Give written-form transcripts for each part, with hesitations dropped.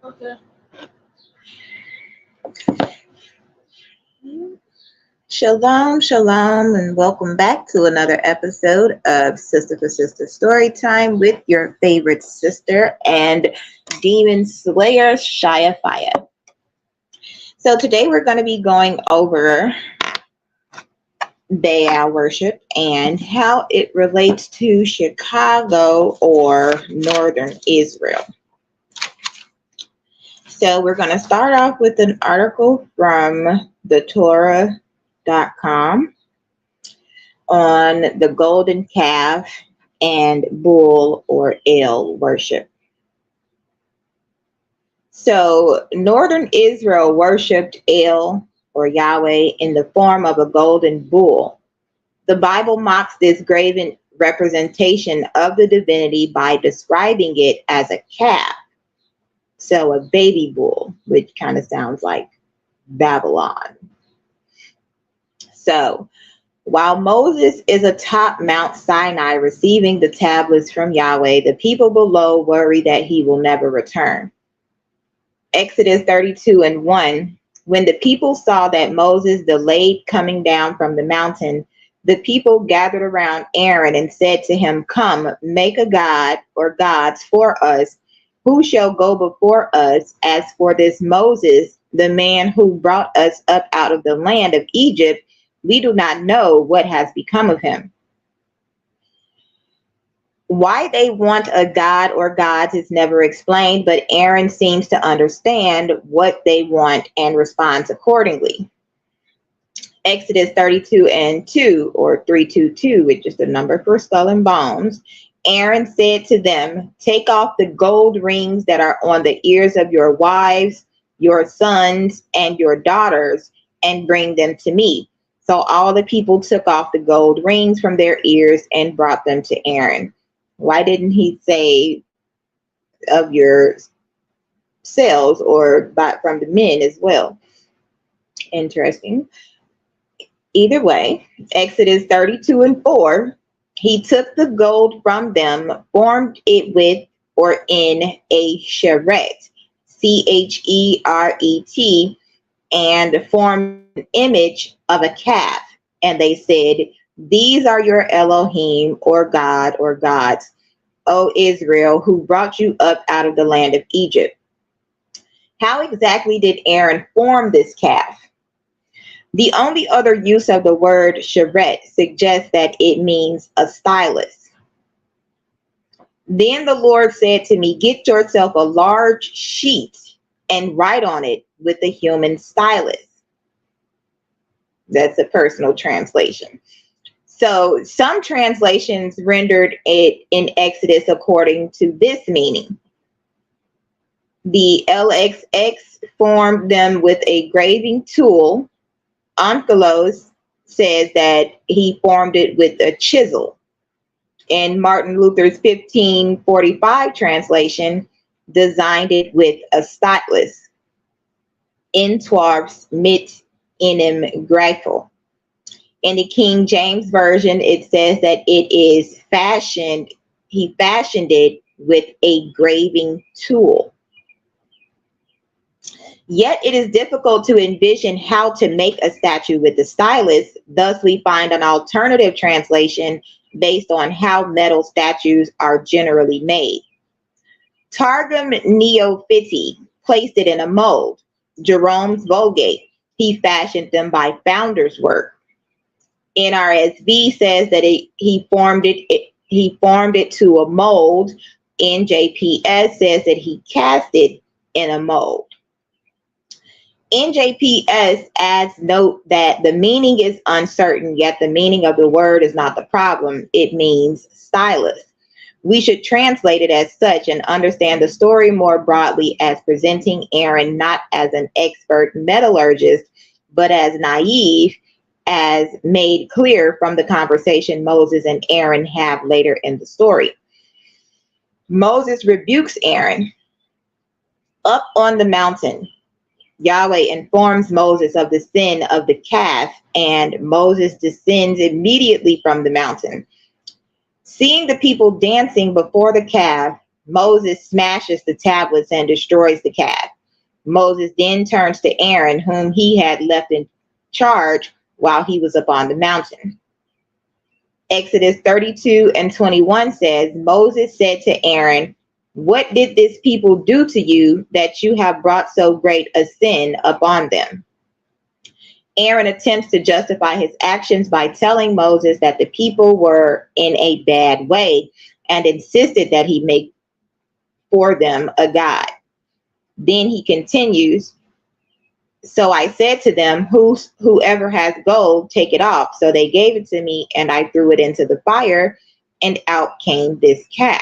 Okay. Shalom, shalom, and welcome back to another episode of Sister for Sister Story Time with your favorite sister and demon slayer, Chaya Fyah. So today we're going to be going over Baal worship and how it relates to Chicago or Northern Israel. So we're going to start off with an article from the Torah.com on the golden calf and bull or El worship. So Northern Israel worshipped El or Yahweh in the form of a golden bull. The Bible mocks this graven representation of the divinity by describing it as a calf. So a baby bull, which kind of sounds like Babylon. So while Moses is atop Mount Sinai receiving the tablets from Yahweh, the people below worry that he will never return. Exodus 32:1, when the people saw that Moses delayed coming down from the mountain, the people gathered around Aaron and said to him, "Come, make a god or gods for us, who shall go before us. As for this Moses, the man who brought us up out of the land of Egypt, we do not know what has become of him." Why they want a god or gods is never explained, but Aaron seems to understand what they want and responds accordingly. Exodus 32:2 or 322, which is the number for skull and bones. Aaron said to them, "Take off the gold rings that are on the ears of your wives, your sons, and your daughters, and bring them to me." So all the people took off the gold rings from their ears and brought them to Aaron. Why didn't he say of your selves or from the men as well? Interesting. Either way, Exodus 32:4, he took the gold from them, formed it with or in a cheret, Cheret, and formed an image of a calf. And they said, "These are your Elohim or God or gods, O Israel, who brought you up out of the land of Egypt." How exactly did Aaron form this calf? The only other use of the word cheret suggests that it means a stylus. Then the Lord said to me, "Get yourself a large sheet and write on it with a human stylus." That's a personal translation. So some translations rendered it in Exodus according to this meaning. The LXX formed them with a graving tool. Onkelos says that he formed it with a chisel. And Martin Luther's 1545 translation designed it with a stylus. Entwarfs mit einem Greifel. In the King James Version, it says that it is fashioned, he fashioned it with a graving tool. Yet it is difficult to envision how to make a statue with the stylus. Thus, we find an alternative translation based on how metal statues are generally made. Targum Neophyte placed it in a mold. Jerome's Vulgate, he fashioned them by founder's work. NRSV says that he formed it to a mold. NJPS says that he cast it in a mold. NJPS adds note that the meaning is uncertain, yet the meaning of the word is not the problem. It means stylus. We should translate it as such and understand the story more broadly as presenting Aaron not as an expert metallurgist, but as naive, as made clear from the conversation Moses and Aaron have later in the story. Moses rebukes Aaron. Up on the mountain, Yahweh informs Moses of the sin of the calf, and Moses descends immediately from the mountain. Seeing the people dancing before the calf, Moses smashes the tablets and destroys the calf. Moses then turns to Aaron, whom he had left in charge while he was up on the mountain. Exodus 32:21 says, Moses said to Aaron, "What did this people do to you that you have brought so great a sin upon them?" Aaron attempts to justify his actions by telling Moses that the people were in a bad way and insisted that he make for them a god. Then he continues, "So I said to them, whoever has gold, take it off." So they gave it to me, and I threw it into the fire, and out came this calf.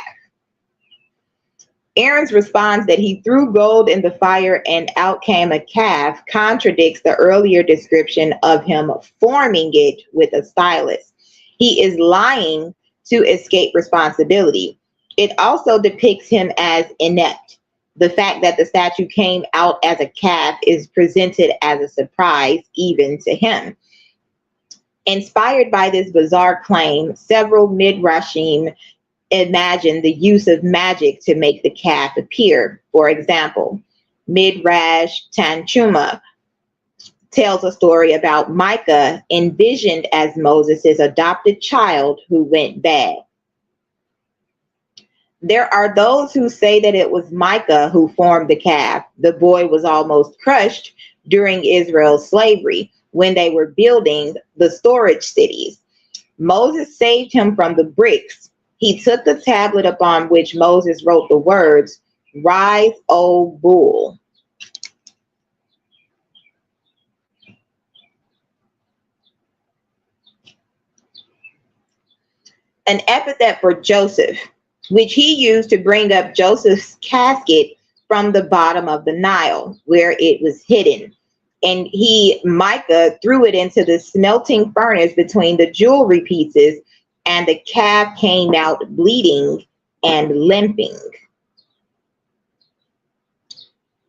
Aaron's response that he threw gold in the fire and out came a calf contradicts the earlier description of him forming it with a stylus. He is lying to escape responsibility. It also depicts him as inept. The fact that the statue came out as a calf is presented as a surprise even to him. Inspired by this bizarre claim, several midrashim imagine the use of magic to make the calf appear. For example, Midrash Tanchuma tells a story about Micah envisioned as Moses' adopted child who went bad. There are those who say that it was Micah who formed the calf. The boy was almost crushed during Israel's slavery when they were building the storage cities. Moses saved him from the bricks. He took the tablet upon which Moses wrote the words, "Rise, O bull." An epithet for Joseph, which he used to bring up Joseph's casket from the bottom of the Nile, where it was hidden. And Micah, threw it into the smelting furnace between the jewelry pieces, and the calf came out bleeding and limping.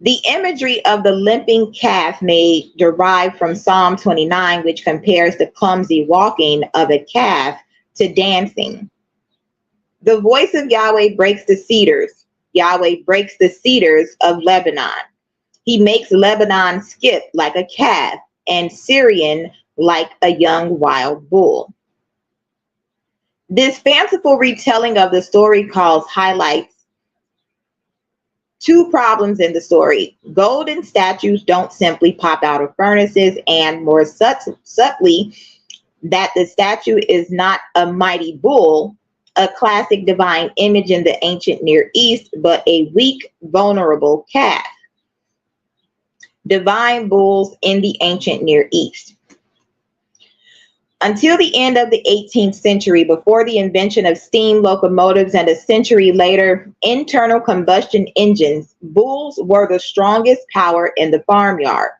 The imagery of the limping calf may derive from Psalm 29, which compares the clumsy walking of a calf to dancing. The voice of Yahweh breaks the cedars. Yahweh breaks the cedars of Lebanon. He makes Lebanon skip like a calf and Syrian like a young wild bull. This fanciful retelling of the story highlights two problems in the story. Golden statues don't simply pop out of furnaces, and more subtly, that the statue is not a mighty bull, a classic divine image in the ancient Near East, but a weak, vulnerable calf. Divine bulls in the ancient Near East. Until the end of the 18th century, before the invention of steam locomotives, and a century later, internal combustion engines, bulls were the strongest power in the farmyard.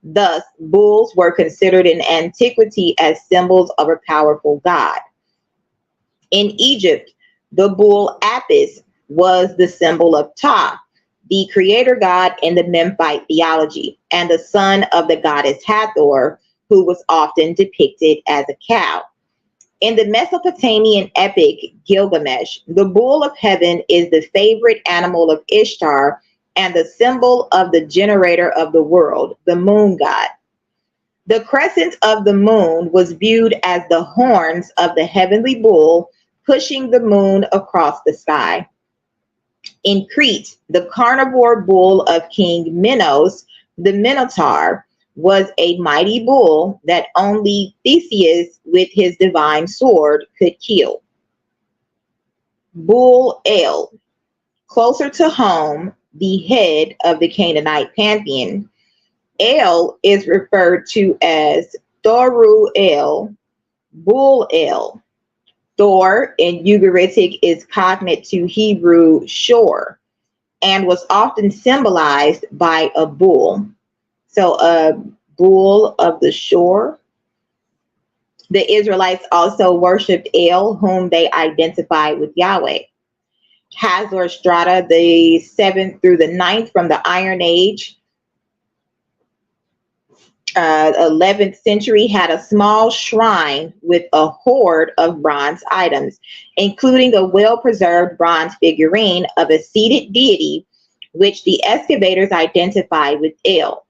Thus, bulls were considered in antiquity as symbols of a powerful god. In Egypt, the bull Apis was the symbol of Ptah, the creator god in the Memphite theology, and the son of the goddess Hathor, who was often depicted as a cow. In the Mesopotamian epic Gilgamesh, the bull of heaven is the favorite animal of Ishtar and the symbol of the generator of the world, the moon god. The crescent of the moon was viewed as the horns of the heavenly bull pushing the moon across the sky. In Crete, the carnivore bull of King Minos, the Minotaur, was a mighty bull that only Theseus with his divine sword could kill. Bull El, closer to home, the head of the Canaanite pantheon. El is referred to as Thoru El, Bull El. Thor in Ugaritic is cognate to Hebrew shore and was often symbolized by a bull. So a bull of the shore. The Israelites also worshipped El, whom they identified with Yahweh. Hazor Strata, the 7th through the 9th from the Iron Age, 11th century had a small shrine with a hoard of bronze items, including a well-preserved bronze figurine of a seated deity, which the excavators identified with El.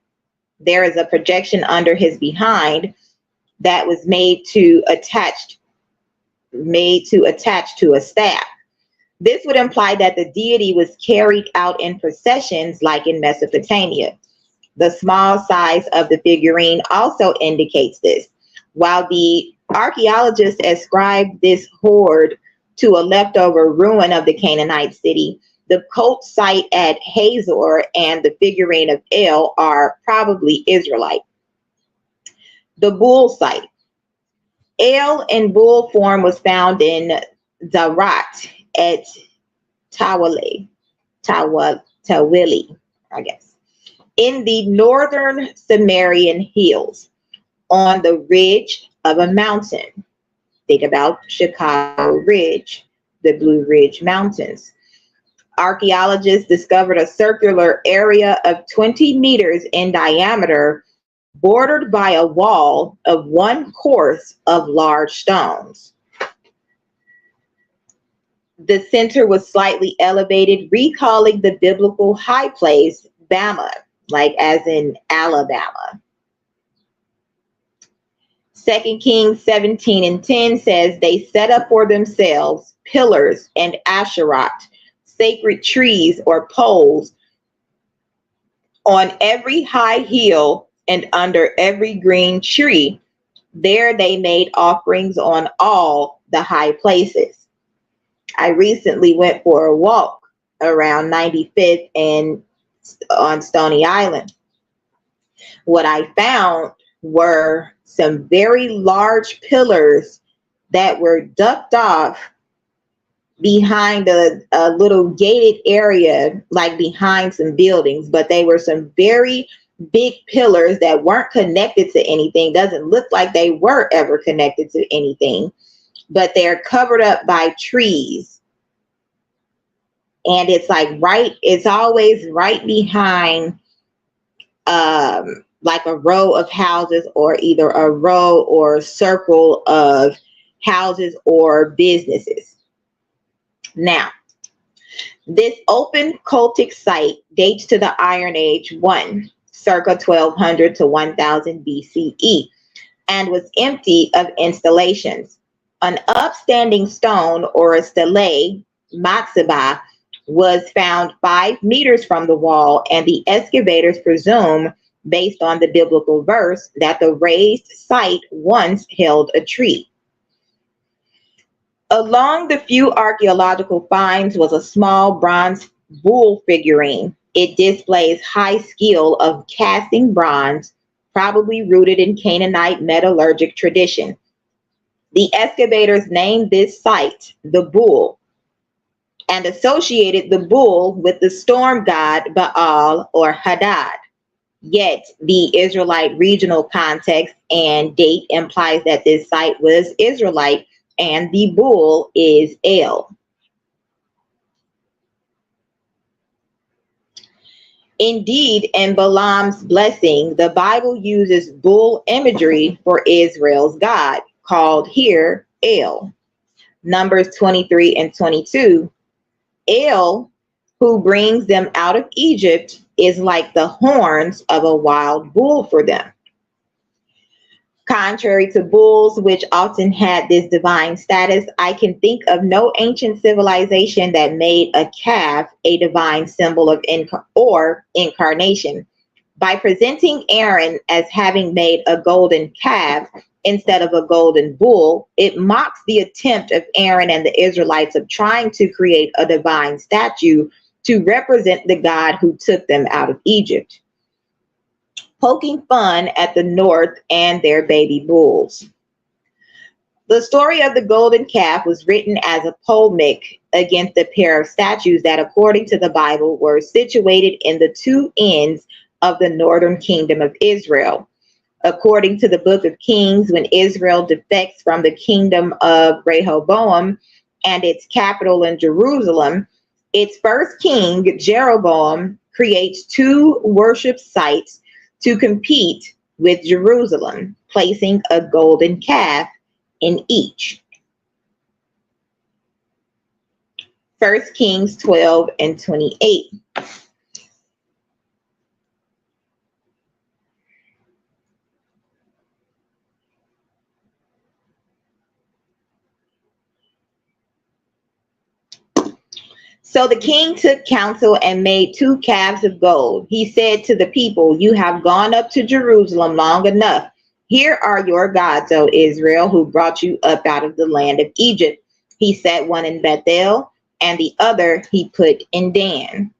There is a projection under his behind that was made to attach to a staff. This would imply that the deity was carried out in processions like in Mesopotamia. The small size of the figurine also indicates this. While the archaeologists ascribed this hoard to a leftover ruin of the Canaanite city, the cult site at Hazor and the figurine of El are probably Israelite. The bull site. El in bull form was found in Zarat at Tawili, I guess, in the northern Sumerian hills on the ridge of a mountain. Think about Chicago Ridge, the Blue Ridge Mountains. Archaeologists discovered a circular area of 20 meters in diameter, bordered by a wall of one course of large stones. The center was slightly elevated, recalling the biblical high place, Bama, like as in Alabama. 2 Kings 17:10 says they set up for themselves pillars and asherot, sacred trees or poles on every high hill and under every green tree. There they made offerings on all the high places. I recently went for a walk around 95th and on Stony Island. What I found were some very large pillars that were ducked off behind a little gated area, like behind some buildings, but they were some very big pillars that weren't connected to anything. Doesn't look like they were ever connected to anything, but they're covered up by trees. And it's like it's always right behind like a row of houses, or either a row or a circle of houses or businesses. Now, this open cultic site dates to the Iron Age 1, circa 1200 to 1000 BCE, and was empty of installations. An upstanding stone or a stele, matzebah, was found 5 meters from the wall, and the excavators presume, based on the biblical verse, that the raised site once held a tree. Along the few archaeological finds was a small bronze bull figurine. It displays high skill of casting bronze, probably rooted in Canaanite metallurgic tradition. The excavators named this site the Bull and associated the bull with the storm god Baal or Hadad. Yet the Israelite regional context and date implies that this site was Israelite and the bull is El. Indeed, in Balaam's blessing, the Bible uses bull imagery for Israel's God, called here El. Numbers 23 and 22. El, who brings them out of Egypt, is like the horns of a wild bull for them. Contrary to bulls, which often had this divine status, I can think of no ancient civilization that made a calf a divine symbol of incarnation. By presenting Aaron as having made a golden calf instead of a golden bull, it mocks the attempt of Aaron and the Israelites of trying to create a divine statue to represent the God who took them out of Egypt, poking fun at the North and their baby bulls. The story of the golden calf was written as a polemic against the pair of statues that, according to the Bible, were situated in the two ends of the northern kingdom of Israel. According to the book of Kings, when Israel defects from the kingdom of Rehoboam and its capital in Jerusalem, its first king, Jeroboam, creates two worship sites to compete with Jerusalem, placing a golden calf in each. 1 Kings 12 and 28. So the king took counsel and made 2 calves of gold. He said to the people, "You have gone up to Jerusalem long enough. Here are your gods, O Israel, who brought you up out of the land of Egypt." He set one in Bethel, and the other he put in Dan.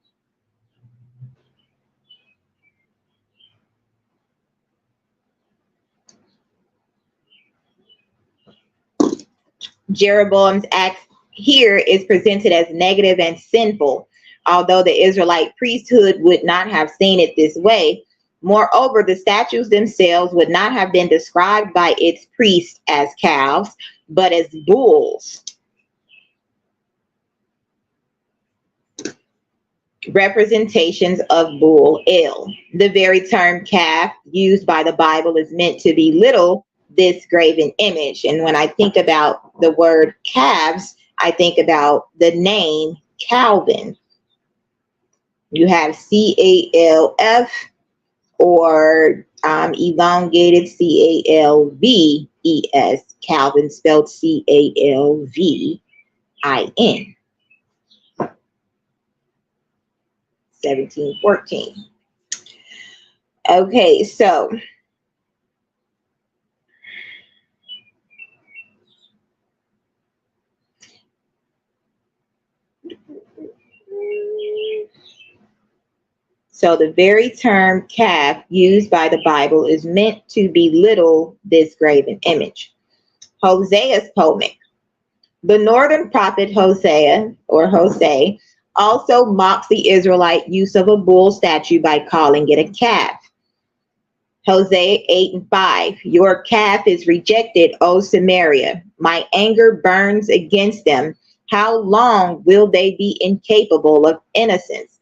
Jeroboam's act here is presented as negative and sinful, although the Israelite priesthood would not have seen it this way. Moreover, the statues themselves would not have been described by its priests as calves, but as bulls, representations of Bull El. The very term calf used by the Bible is meant to belittle this graven image. And when I think about the word calves, I think about the name Calvin. You have CALF or elongated CALVES, Calvin spelled CALVIN. 1714. Okay, so the very term calf used by the Bible is meant to belittle this graven image. Hosea's polemic. The northern prophet Hosea, or Hosea, also mocks the Israelite use of a bull statue by calling it a calf. Hosea 8 and 5. Your calf is rejected, O Samaria. My anger burns against them. How long will they be incapable of innocence?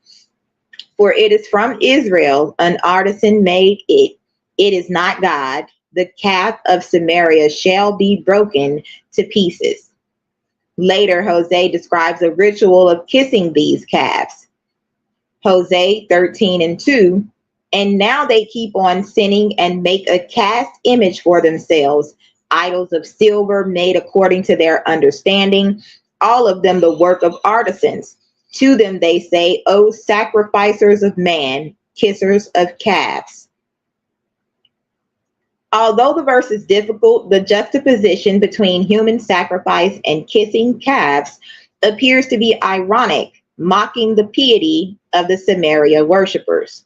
For it is from Israel, an artisan made it. It is not God. The calf of Samaria shall be broken to pieces. Later, Hosea describes a ritual of kissing these calves. Hosea 13 and 2. And now they keep on sinning and make a cast image for themselves, idols of silver made according to their understanding, all of them the work of artisans. To them they say, O sacrificers of man, kissers of calves. Although the verse is difficult, the juxtaposition between human sacrifice and kissing calves appears to be ironic, mocking the piety of the Samaria worshippers.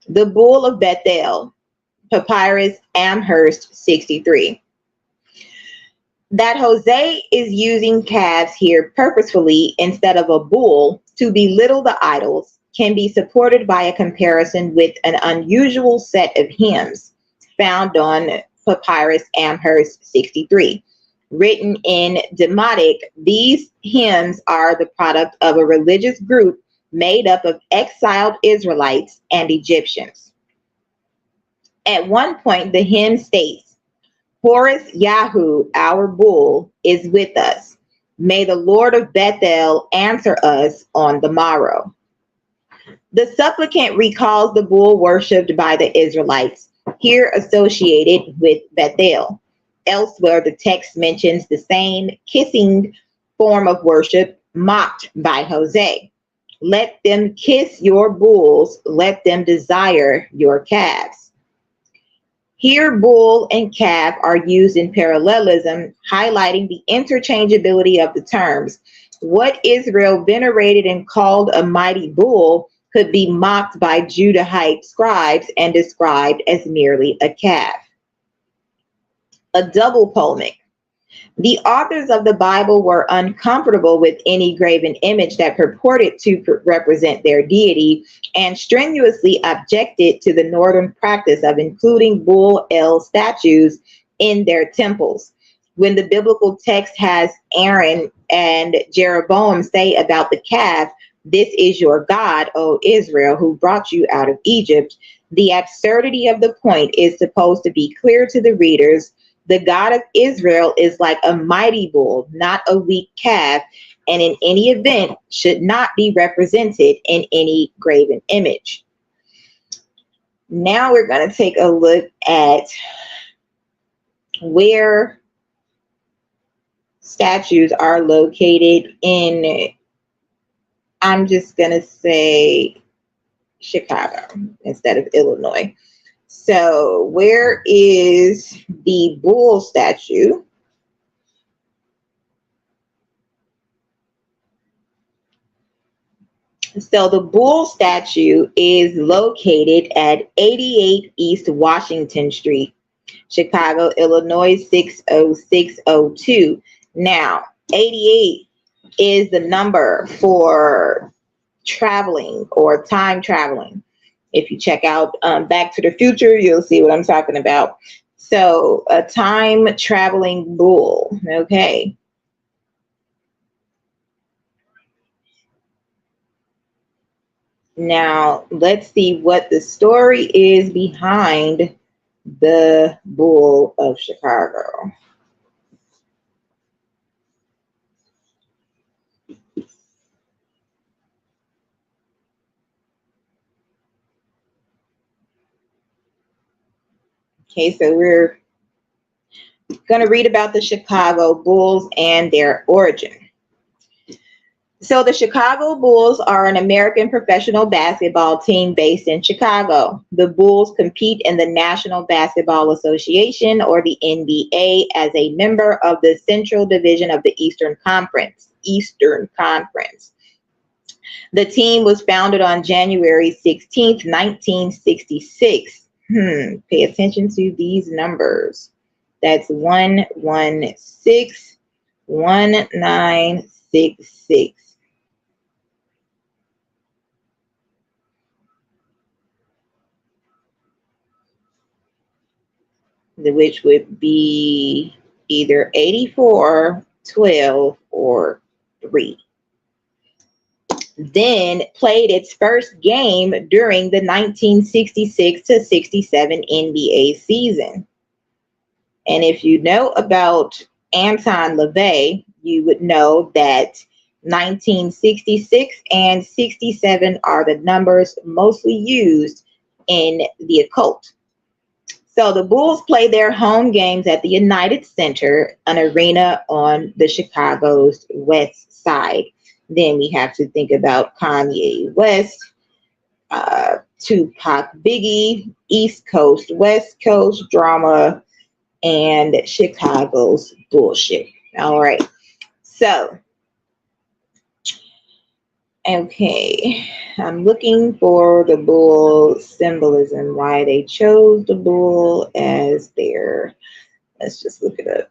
The Bull of Bethel, Papyrus Amherst 63. That Hosea is using calves here purposefully instead of a bull to belittle the idols can be supported by a comparison with an unusual set of hymns found on Papyrus Amherst 63. Written in Demotic, these hymns are the product of a religious group made up of exiled Israelites and Egyptians. At one point, the hymn states, Horus Yahu, our bull, is with us. May the Lord of Bethel answer us on the morrow. The supplicant recalls the bull worshipped by the Israelites, here associated with Bethel. Elsewhere, the text mentions the same kissing form of worship mocked by Hosea. Let them kiss your bulls, let them desire your calves. Here, bull and calf are used in parallelism, highlighting the interchangeability of the terms. What Israel venerated and called a mighty bull could be mocked by Judahite scribes and described as merely a calf. A double polemic. The authors of the Bible were uncomfortable with any graven image that purported to represent their deity and strenuously objected to the northern practice of including Bull El statues in their temples. When the biblical text has Aaron and Jeroboam say about the calf, This is your God, O Israel, who brought you out of Egypt. The absurdity of the point is supposed to be clear to the readers. The God of Israel is like a mighty bull, not a weak calf, and in any event should not be represented in any graven image. Now we're going to take a look at where statues are located in, I'm just going to say Chicago instead of Illinois. So where is the bull statue? So the bull statue is located at 88 East Washington Street, Chicago, Illinois 60602. Now, 88 is the number for traveling or time traveling. If you check out Back to the Future, you'll see what I'm talking about. So a time traveling bull. Okay. Now, let's see what the story is behind the Bull of Chicago. Okay, so we're going to read about the Chicago Bulls and their origin. So the Chicago Bulls are an American professional basketball team based in Chicago. The Bulls compete in the National Basketball Association, or the NBA, as a member of the Central Division of the Eastern Conference. The team was founded on January 16th, 1966. Pay attention to these numbers. That's 116 1966. Which would be either 84, 12, or 3. Then played its first game during the 1966 to 67 NBA season. And if you know about Anton LaVey, you would know that 1966 and 67 are the numbers mostly used in the occult. So the Bulls play their home games at the United Center, an arena on the Chicago's west side. Then we have to think about Kanye West, Tupac Biggie, East Coast, West Coast drama, and Chicago's bullshit. All right. So, okay, I'm looking for the bull symbolism, why they chose the bull as their, let's just look it up.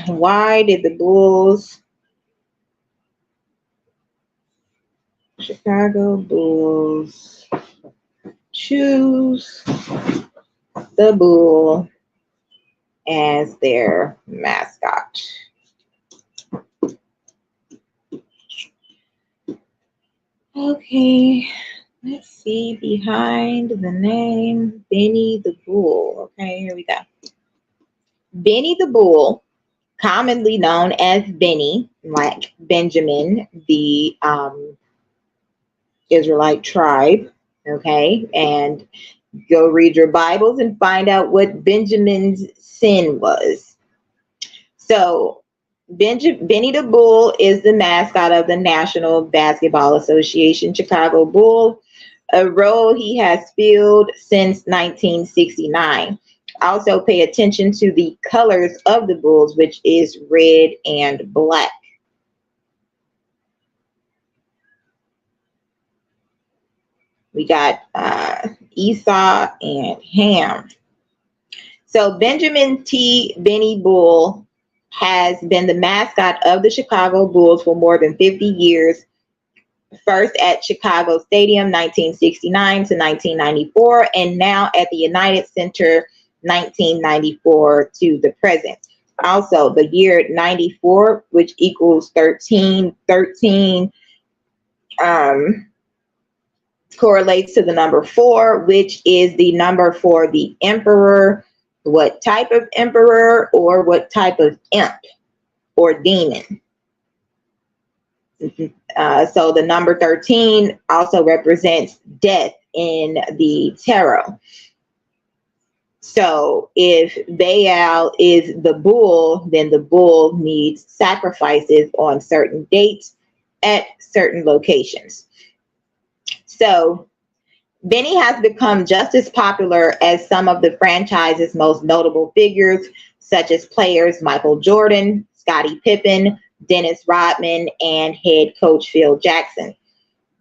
Why did the Bulls, Chicago Bulls, choose the bull as their mascot? Okay, let's see behind the name Benny the Bull. Okay, here we go. Benny the Bull, commonly known as Benny, like Benjamin, the Israelite tribe. Okay, and go read your Bibles and find out what Benjamin's sin was. So Benny the Bull is the mascot of the National Basketball Association Chicago Bull, a role he has filled since 1969. Also pay attention to the colors of the Bulls, which is red and black. We got Esau and Ham. So Benjamin T. Benny Bull has been the mascot of the Chicago Bulls for more than 50 years. First at Chicago Stadium, 1969 to 1994, and now at the United Center, 1994 to the present. Also, the year 94, which equals 13, correlates to the number 4, which is the number for the emperor, what type of emperor or what type of imp or demon. So the number 13 also represents death in the tarot. So if Baal is the bull, then the bull needs sacrifices on certain dates at certain locations. So Benny has become just as popular as some of the franchise's most notable figures, such as players Michael Jordan, Scottie Pippen, Dennis Rodman, and head coach Phil Jackson.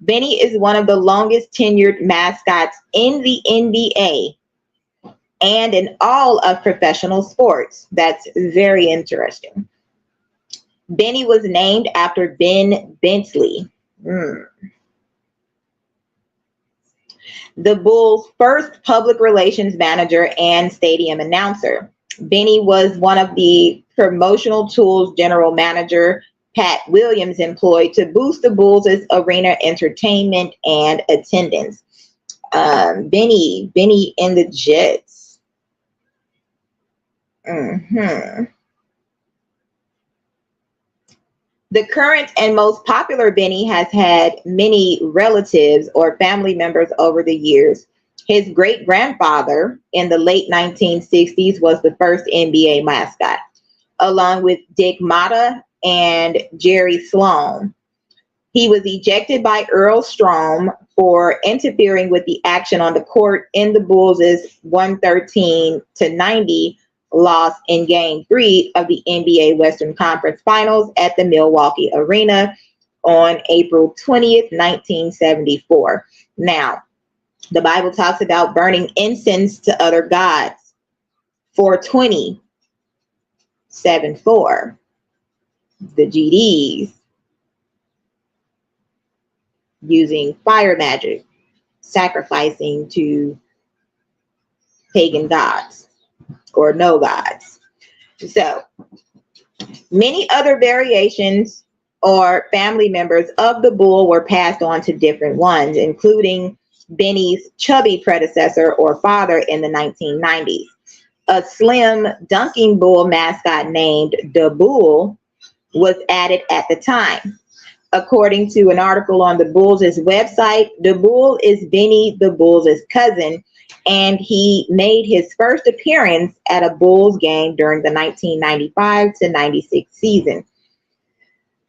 Benny is one of the longest tenured mascots in the NBA and in all of professional sports. That's very interesting. Benny was named after Ben Bentley, the Bulls' first public relations manager and stadium announcer. Benny was one of the promotional tools general manager Pat Williams employed to boost the Bulls' arena entertainment and attendance. Benny and the Jets. The current and most popular Benny has had many relatives or family members over the years. His great-grandfather in the late 1960s was the first NBA mascot, along with Dick Motta and Jerry Sloan. He was ejected by Earl Strom for interfering with the action on the court in the Bulls' 113-90 loss in Game 3 of the NBA Western Conference Finals at the Milwaukee Arena on April 20th, 1974. Now, the Bible talks about burning incense to other gods. 420, 7-4. The GDs using fire magic, sacrificing to pagan gods or no gods. So many other variations or family members of the bull were passed on to different ones, including Benny's chubby predecessor or father in the 1990s. A slim dunking bull mascot named the Bull was added at the time. According to an article on the Bulls' website, the Bull is Benny the Bull's cousin, and he made his first appearance at a Bulls game during the 1995-96 season.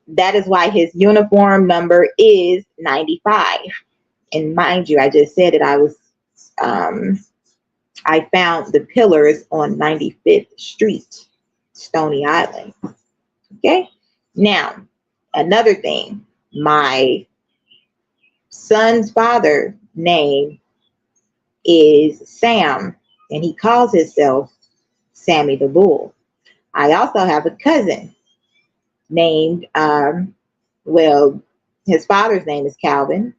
That is why his uniform number is 95. And mind you, I just said that I found the pillars on 95th Street, Stony Island. Okay. Now, another thing, my son's father's name is Sam, and he calls himself Sammy the Bull. I also have a cousin named, his father's name is Calvin,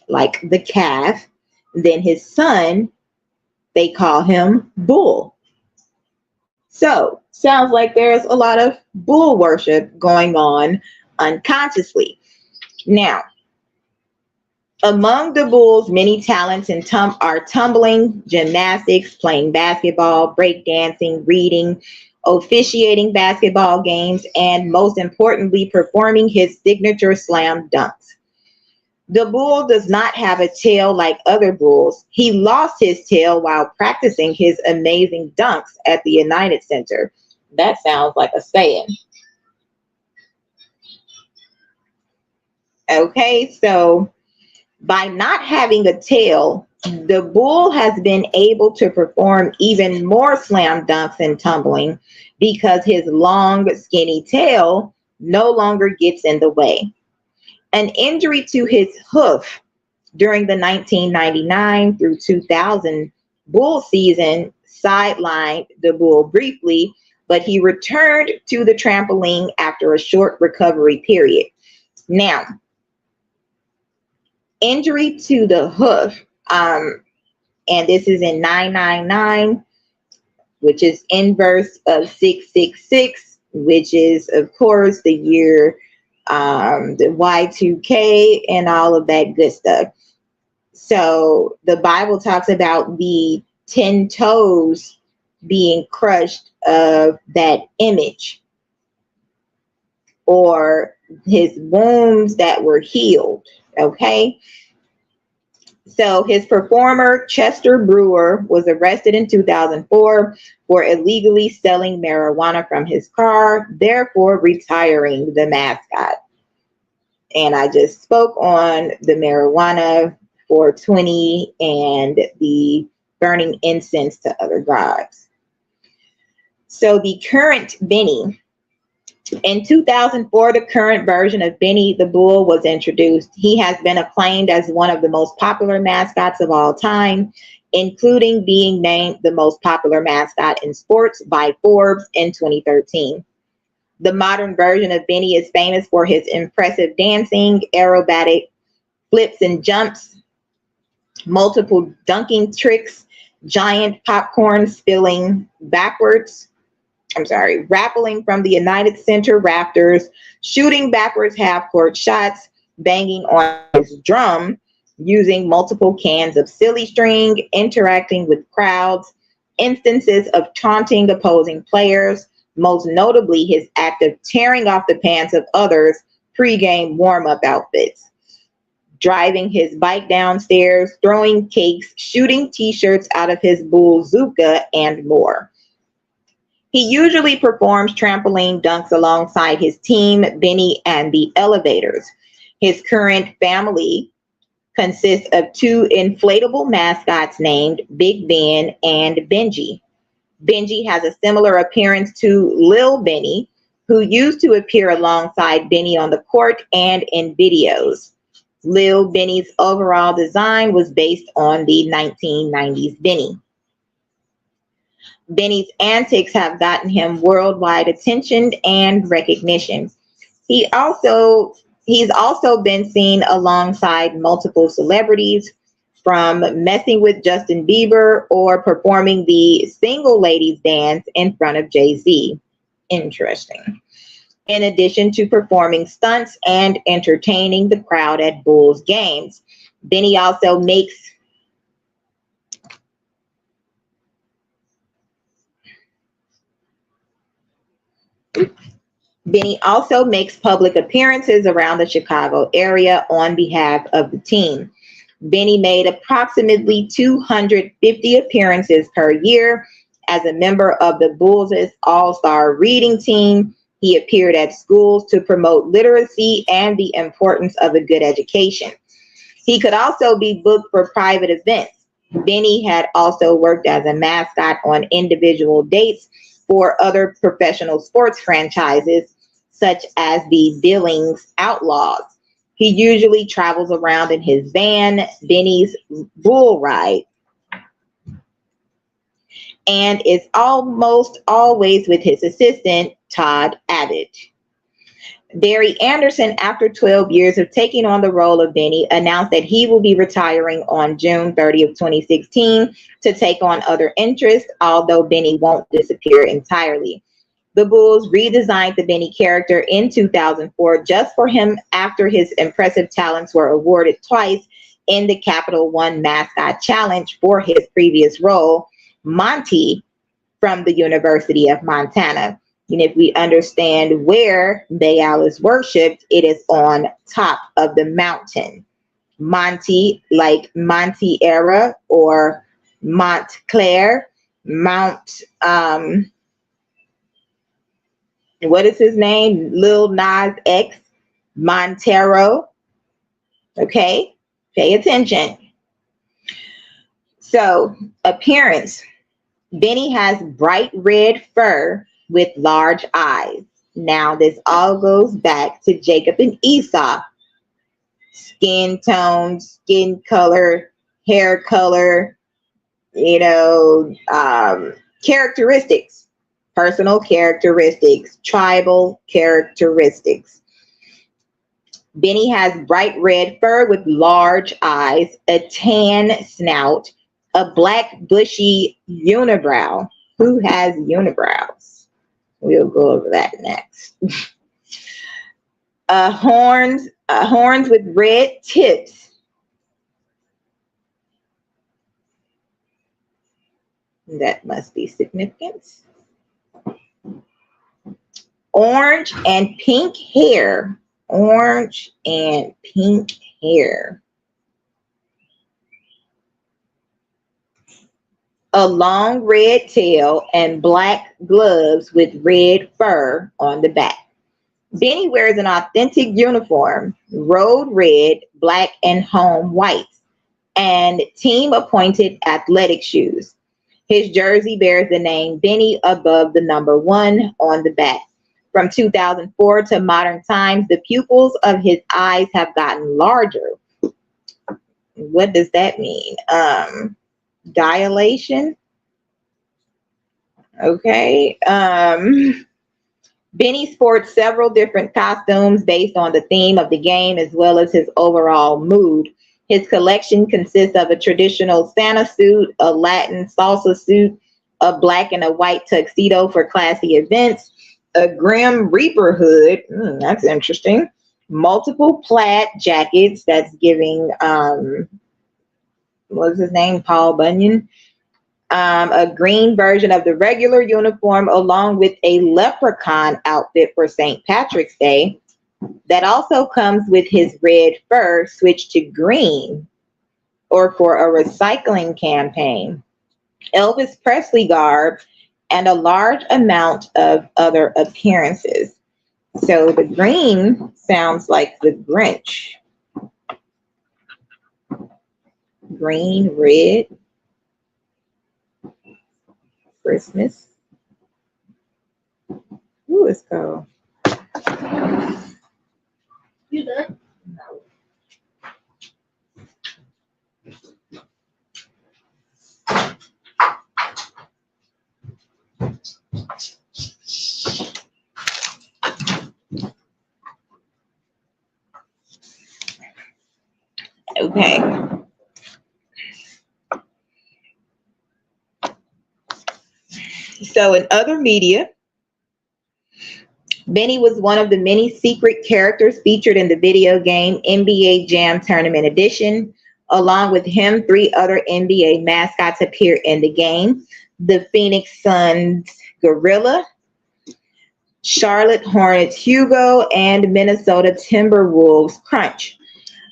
like the calf. Then his son, they call him Bull. So, sounds like there's a lot of bull worship going on unconsciously. Now, among the Bulls' many talents are tumbling, gymnastics, playing basketball, breakdancing, reading, officiating basketball games, and most importantly, performing his signature slam dunks. The bull does not have a tail like other bulls. He lost his tail while practicing his amazing dunks at the United Center. That sounds like a saying. Okay, so by not having a tail, the bull has been able to perform even more slam dunks and tumbling because his long, skinny tail no longer gets in the way. An injury to his hoof during the 1999 through 2000 bull season sidelined the bull briefly, but he returned to the trampoline after a short recovery period. Now, injury to the hoof, and this is in 999, which is inverse of 666, which is, of course, the year the Y2K, and all of that good stuff. So the Bible talks about the 10 toes being crushed of that image, or his wounds that were healed. Okay. So his performer, Chester Brewer, was arrested in 2004 for illegally selling marijuana from his car, therefore retiring the mascot. And I just spoke on the marijuana 420 and the burning incense to other gods. So the current Benny. In 2004, the current version of Benny the Bull was introduced. He has been acclaimed as one of the most popular mascots of all time, including being named the most popular mascot in sports by Forbes in 2013. The modern version of Benny is famous for his impressive dancing, aerobatic flips and jumps, multiple dunking tricks, giant popcorn spilling backwards. Rappelling from the United Center rafters, shooting backwards half-court shots, banging on his drum, using multiple cans of silly string, interacting with crowds, instances of taunting opposing players, most notably his act of tearing off the pants of others' pre-game warm-up outfits, driving his bike downstairs, throwing cakes, shooting t-shirts out of his bazooka, and more. He usually performs trampoline dunks alongside his team, Benny and the Elevators. His current family consists of 2 inflatable mascots named Big Ben and Benji. Benji has a similar appearance to Lil Benny, who used to appear alongside Benny on the court and in videos. Lil Benny's overall design was based on the 1990s Benny. Benny's antics have gotten him worldwide attention and recognition. He's also been seen alongside multiple celebrities, from messing with Justin Bieber or performing the single ladies dance in front of Jay-Z. Interesting. In addition to performing stunts and entertaining the crowd at Bulls games, Benny also makes public appearances around the Chicago area on behalf of the team. Benny made approximately 250 appearances per year as a member of the Bulls' All-Star Reading Team. He appeared at schools to promote literacy and the importance of a good education. He could also be booked for private events. Benny had also worked as a mascot on individual dates for other professional sports franchises, such as the Billings Outlaws. He usually travels around in his van, Benny's Bull Ride, and is almost always with his assistant, Todd Abbott. Barry Anderson, after 12 years of taking on the role of Benny, announced that he will be retiring on June 30th, 2016 to take on other interests, although Benny won't disappear entirely. The Bulls redesigned the Benny character in 2004 just for him after his impressive talents were awarded twice in the Capital One Mascot Challenge for his previous role, Monty, from the University of Montana. And if we understand where Baal is worshipped, it is on top of the mountain. Monty, like Montiera or Montclair, Mount, what is his name? Lil Nas X, Montero. Okay, pay attention. So, appearance. Benny has bright red fur with large eyes. Now, this all goes back to Jacob and Esau. Skin tone, skin color, hair color, characteristics, personal characteristics, tribal characteristics. Benny has bright red fur with large eyes, a tan snout, a black bushy unibrow. Who has unibrows? We'll go over that next. Horns with red tips. That must be significant. Orange and pink hair. Orange and pink hair. A long red tail and black gloves with red fur on the back. Benny wears an authentic uniform, road red, black, and home white, and team appointed athletic shoes. His jersey bears the name Benny above the number 1 on the back. From 2004 to modern times, the pupils of his eyes have gotten larger. What does that mean? Dilation. Okay. Benny sports several different costumes based on the theme of the game as well as his overall mood. His collection consists of a traditional Santa suit, a Latin salsa suit, a black and a white tuxedo for classy events, a Grim Reaper hood, that's interesting, multiple plaid jackets, that's giving, what's his name, Paul Bunyan, a green version of the regular uniform, along with a leprechaun outfit for St. Patrick's Day. That also comes with his red fur switched to green, or for a recycling campaign, Elvis Presley garb, and a large amount of other appearances. So the green sounds like the Grinch. Green, red, Christmas. Ooh, it's cold. You done? No. Okay. So in other media, Benny was one of the many secret characters featured in the video game NBA Jam Tournament Edition. Along with him, 3 other NBA mascots appear in the game. The Phoenix Suns Gorilla, Charlotte Hornets Hugo, and Minnesota Timberwolves Crunch.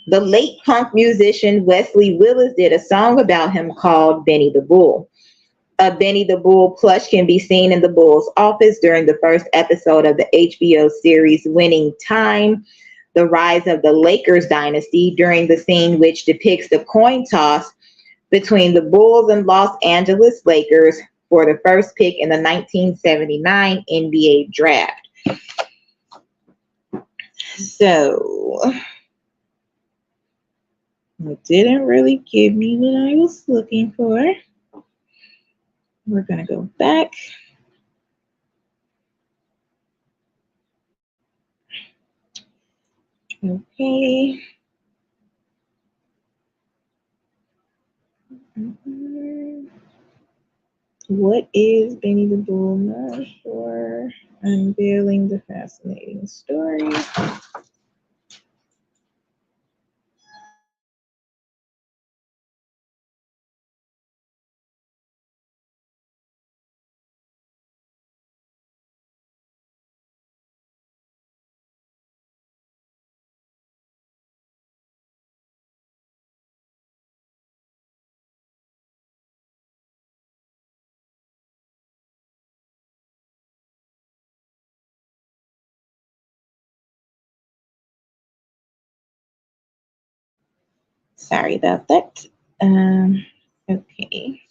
The late punk musician Wesley Willis did a song about him called Benny the Bull. A Benny the Bull plush can be seen in the Bull's office during the first episode of the HBO series Winning Time, The Rise of the Lakers Dynasty, during the scene which depicts the coin toss between the Bulls and Los Angeles Lakers for the first pick in the 1979 NBA draft. So, it didn't really give me what I was looking for. We're going to go back. Okay. What is Benny the Bull known for? Unveiling the fascinating story. Sorry about that. Okay.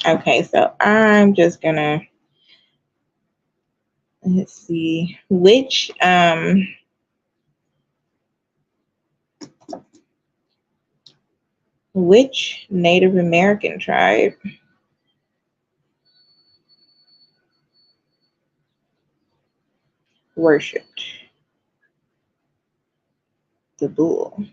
Okay, so I'm just gonna, let's see, which Native American tribe worshipped the bull?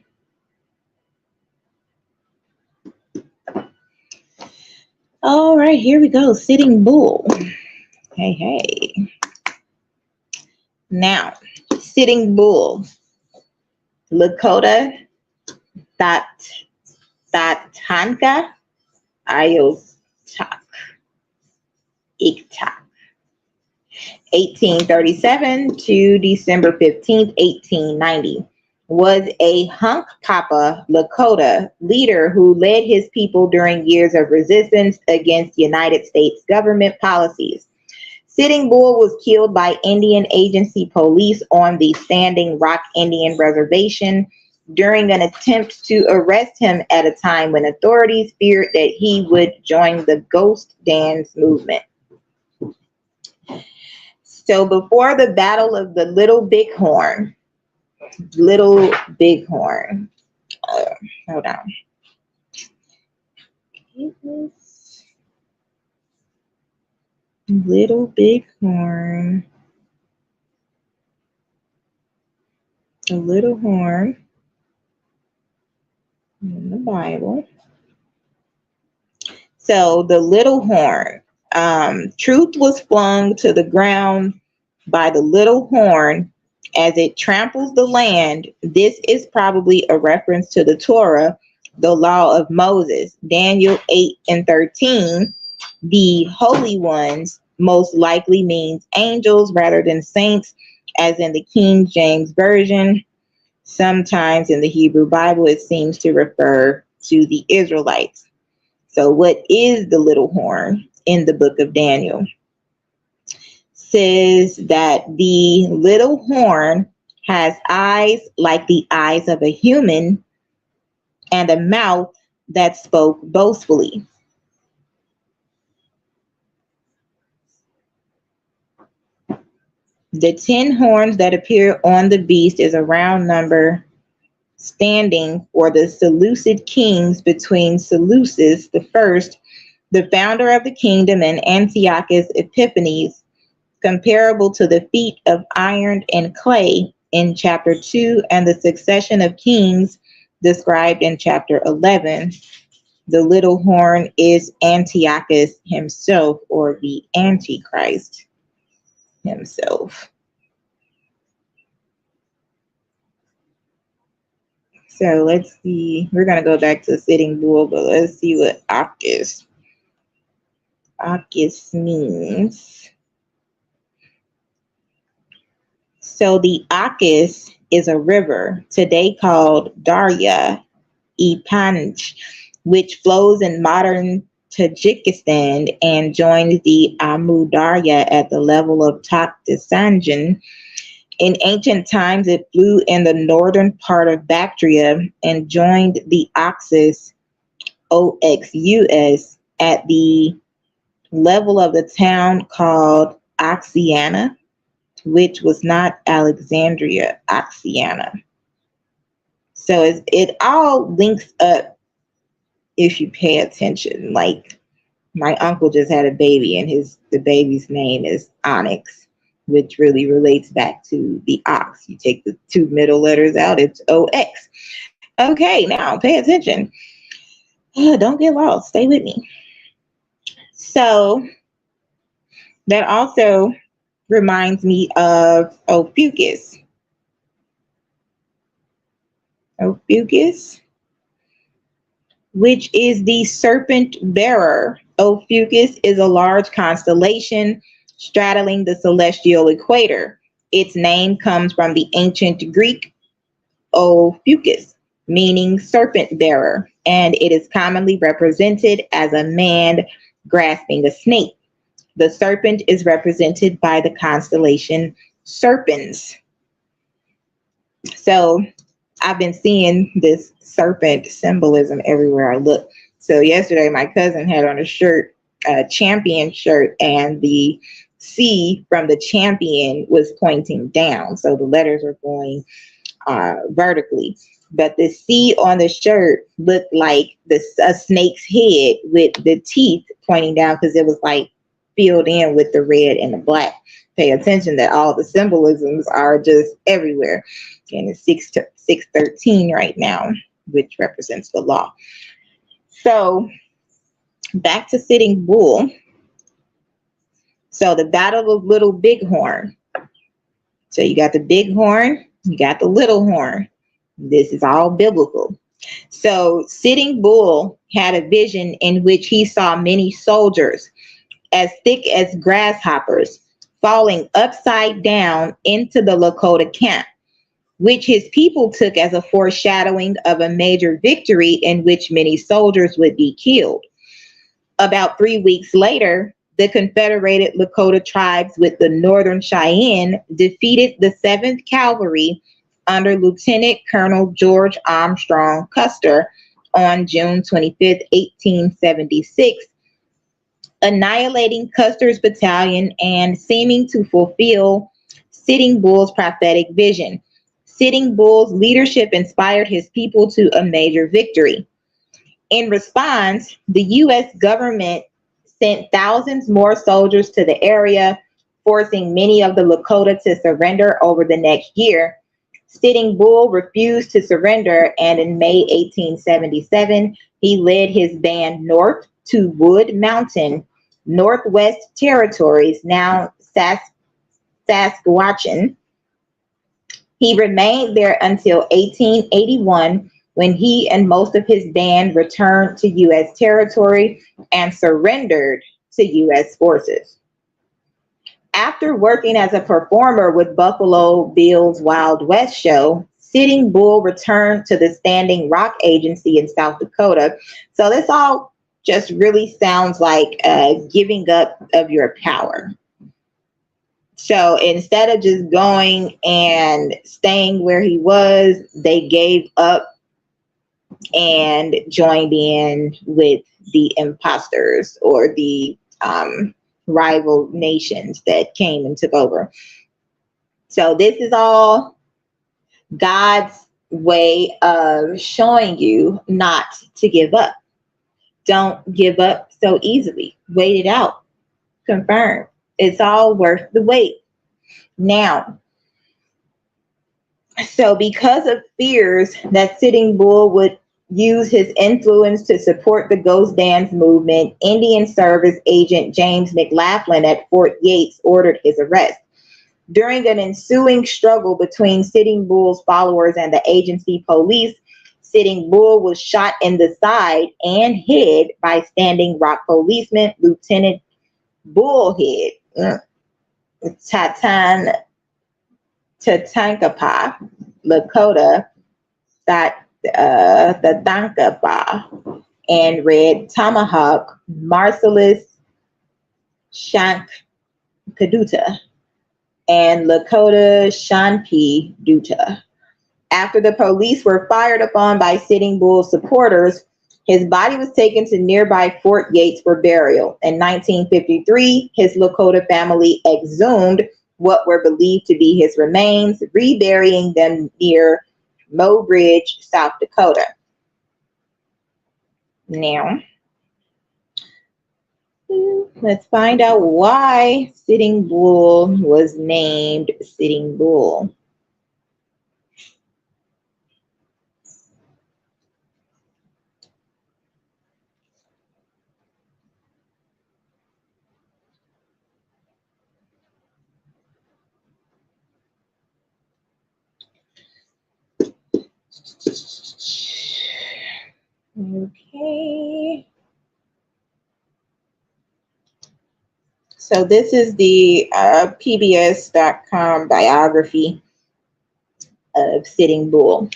All right, here we go. Sitting Bull. Hey, hey. Now, Sitting Bull. Lakota Tatanka Iotak Iktak. 1837 to December 15th, 1890, was a Hunkpapa Lakota leader who led his people during years of resistance against United States government policies. Sitting Bull was killed by Indian Agency police on the Standing Rock Indian Reservation during an attempt to arrest him at a time when authorities feared that he would join the Ghost Dance movement. So before the Battle of the Little Bighorn, hold on. Little Bighorn, the Little Horn in the Bible. So the Little Horn, truth was flung to the ground by the Little Horn as it tramples the land. This is probably a reference to the Torah, the law of Moses. Daniel 8 and 13, the holy ones most likely means angels rather than saints, as in the King James Version. Sometimes in the Hebrew Bible, it seems to refer to the Israelites. So what is the little horn in the book of Daniel? Says that the little horn has eyes like the eyes of a human and a mouth that spoke boastfully. The 10 horns that appear on the beast is a round number standing for the Seleucid kings between Seleucus the first, the founder of the kingdom, and Antiochus Epiphanes, comparable to the feet of iron and clay in chapter 2 and the succession of kings described in chapter 11. The little horn is Antiochus himself, or the Antichrist himself. So let's see. We're going to go back to Sitting Bull, but let's see what Akis means. So the Akis is a river, today called Darya Ipanch, which flows in modern Tajikistan and joins the Amu Darya at the level of Taktisanjan. In ancient times, it flew in the northern part of Bactria and joined the Oxus, OXUS, at the level of the town called Oxiana, which was not Alexandria, Oxiana. So it all links up if you pay attention. Like my uncle just had a baby, and the baby's name is Onyx, which really relates back to the ox. You take the two middle letters out, it's OX. Okay, now pay attention. Don't get lost. Stay with me. So that also reminds me of Ophiuchus. Ophiuchus, which is the serpent bearer. Ophiuchus is a large constellation straddling the celestial equator. Its name comes from the ancient Greek Ophiuchus, meaning serpent bearer, and it is commonly represented as a man grasping a snake. The serpent is represented by the constellation Serpens. So I've been seeing this serpent symbolism everywhere I look. So yesterday, my cousin had on a shirt, a champion shirt, and the C from the champion was pointing down. So the letters are going vertically. But the C on the shirt looked like a snake's head with the teeth pointing down, because it was like filled in with the red and the black. Pay attention that all the symbolisms are just everywhere. And it's 613 right now, which represents the law. So Back to Sitting Bull. So the Battle of Little Bighorn. So you got the big horn, you got the little horn. This is all biblical. So Sitting Bull had a vision in which he saw many soldiers as thick as grasshoppers falling upside down into the Lakota camp, which his people took as a foreshadowing of a major victory in which many soldiers would be killed. About 3 weeks later, the Confederated Lakota tribes with the Northern Cheyenne defeated the 7th Cavalry under Lieutenant Colonel George Armstrong Custer on June 25, 1876, annihilating Custer's battalion and seeming to fulfill Sitting Bull's prophetic vision. Sitting Bull's leadership inspired his people to a major victory. In response, the U.S. government sent thousands more soldiers to the area, forcing many of the Lakota to surrender over the next year. Sitting Bull refused to surrender, and in May 1877, he led his band north to Wood Mountain, Northwest Territories, now Saskatchewan. He remained there until 1881, when he and most of his band returned to U.S. territory and surrendered to U.S. forces. After working as a performer with Buffalo Bill's Wild West show, Sitting Bull returned to the Standing Rock Agency in South Dakota. So this all just really sounds like giving up of your power. So instead of just going and staying where he was, they gave up and joined in with the imposters or the rival nations that came and took over. So this is all God's way of showing you not to give up. Don't give up so easily. Wait it out. Confirm. It's all worth the wait. Now, so because of fears that Sitting Bull would use his influence to support the Ghost Dance movement, Indian Service Agent James McLaughlin at Fort Yates ordered his arrest. During an ensuing struggle between Sitting Bull's followers and the agency police, Sitting Bull was shot in the side and head by Standing Rock policeman Lieutenant Bullhead Tatankapa Lakota Tatankapa and Red Tomahawk Marcellus Shankkaduta and Lakota Shanpi Duta. After the police were fired upon by Sitting Bull supporters, his body was taken to nearby Fort Yates for burial. In 1953, his Lakota family exhumed what were believed to be his remains, reburying them near Mobridge, South Dakota. Now, let's find out why Sitting Bull was named Sitting Bull. Okay. So this is the PBS.com biography of Sitting Bull.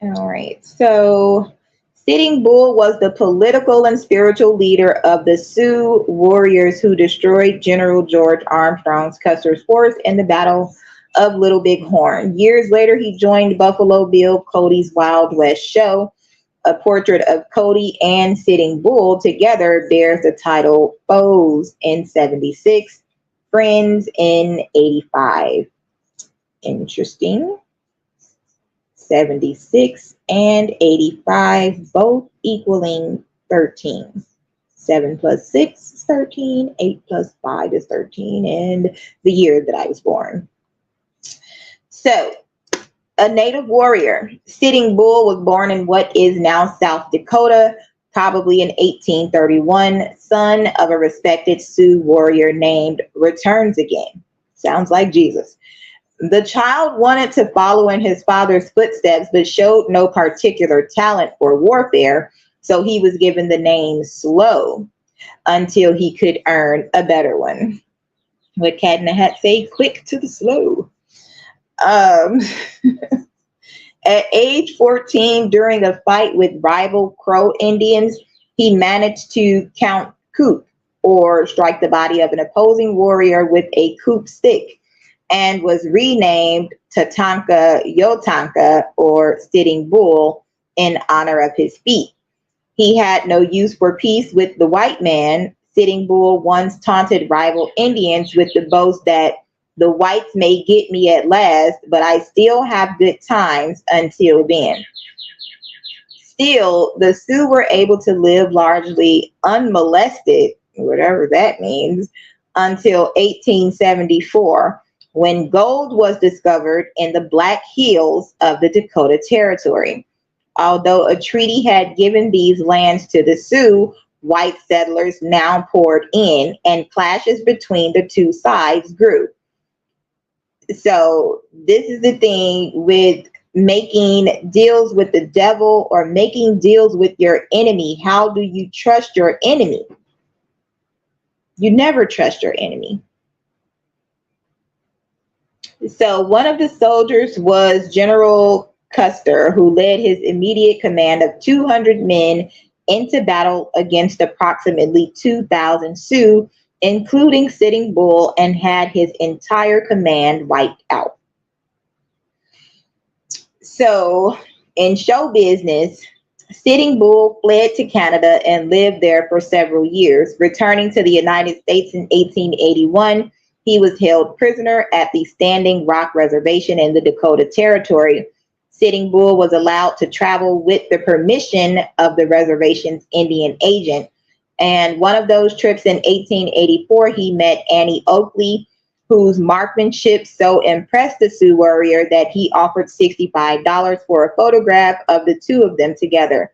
All right. So Sitting Bull was the political and spiritual leader of the Sioux warriors who destroyed General George Armstrong's Custer's force in the Battle of Little Bighorn. Years later, he joined Buffalo Bill Cody's Wild West show. A portrait of Cody and Sitting Bull together bears the title Foes in 76, Friends in 85. Interesting. 76 and 85, both equaling 13. 7 plus 6 is 13, 8 plus 5 is 13, and the year that I was born. So, A native warrior. Sitting Bull was born in what is now South Dakota, probably in 1831, son of a respected Sioux warrior named Returns Again. Sounds like Jesus. The child wanted to follow in his father's footsteps, but showed no particular talent for warfare, so he was given the name Slow until he could earn a better one. What Cat in the Hat say? Quick to the slow. At age 14, during a fight with rival Crow Indians, he managed to count coup, or strike the body of an opposing warrior with a coup stick, and was renamed Tatanka Yotanka, or Sitting Bull, in honor of his feat. He had no use for peace with the white man. Sitting Bull once taunted rival Indians with the boast that the whites may get me at last, but I still have good times until then. Still, the Sioux were able to live largely unmolested, whatever that means, until 1874, when gold was discovered in the Black Hills of the Dakota Territory. Although a treaty had given these lands to the Sioux, white settlers now poured in, and clashes between the two sides grew. So this is the thing with making deals with the devil or making deals with your enemy. How do you trust your enemy? You never trust your enemy. So one of the soldiers was General Custer, who led his immediate command of 200 men into battle against approximately 2,000 Sioux, including Sitting Bull, and had his entire command wiped out. So, in show business, Sitting Bull fled to Canada and lived there for several years. Returning to the United States in 1881, he was held prisoner at the Standing Rock Reservation in the Dakota Territory. Sitting Bull was allowed to travel with the permission of the reservation's Indian agent. And one of those trips in 1884, he met Annie Oakley, whose marksmanship so impressed the Sioux warrior that he offered $65 for a photograph of the two of them together.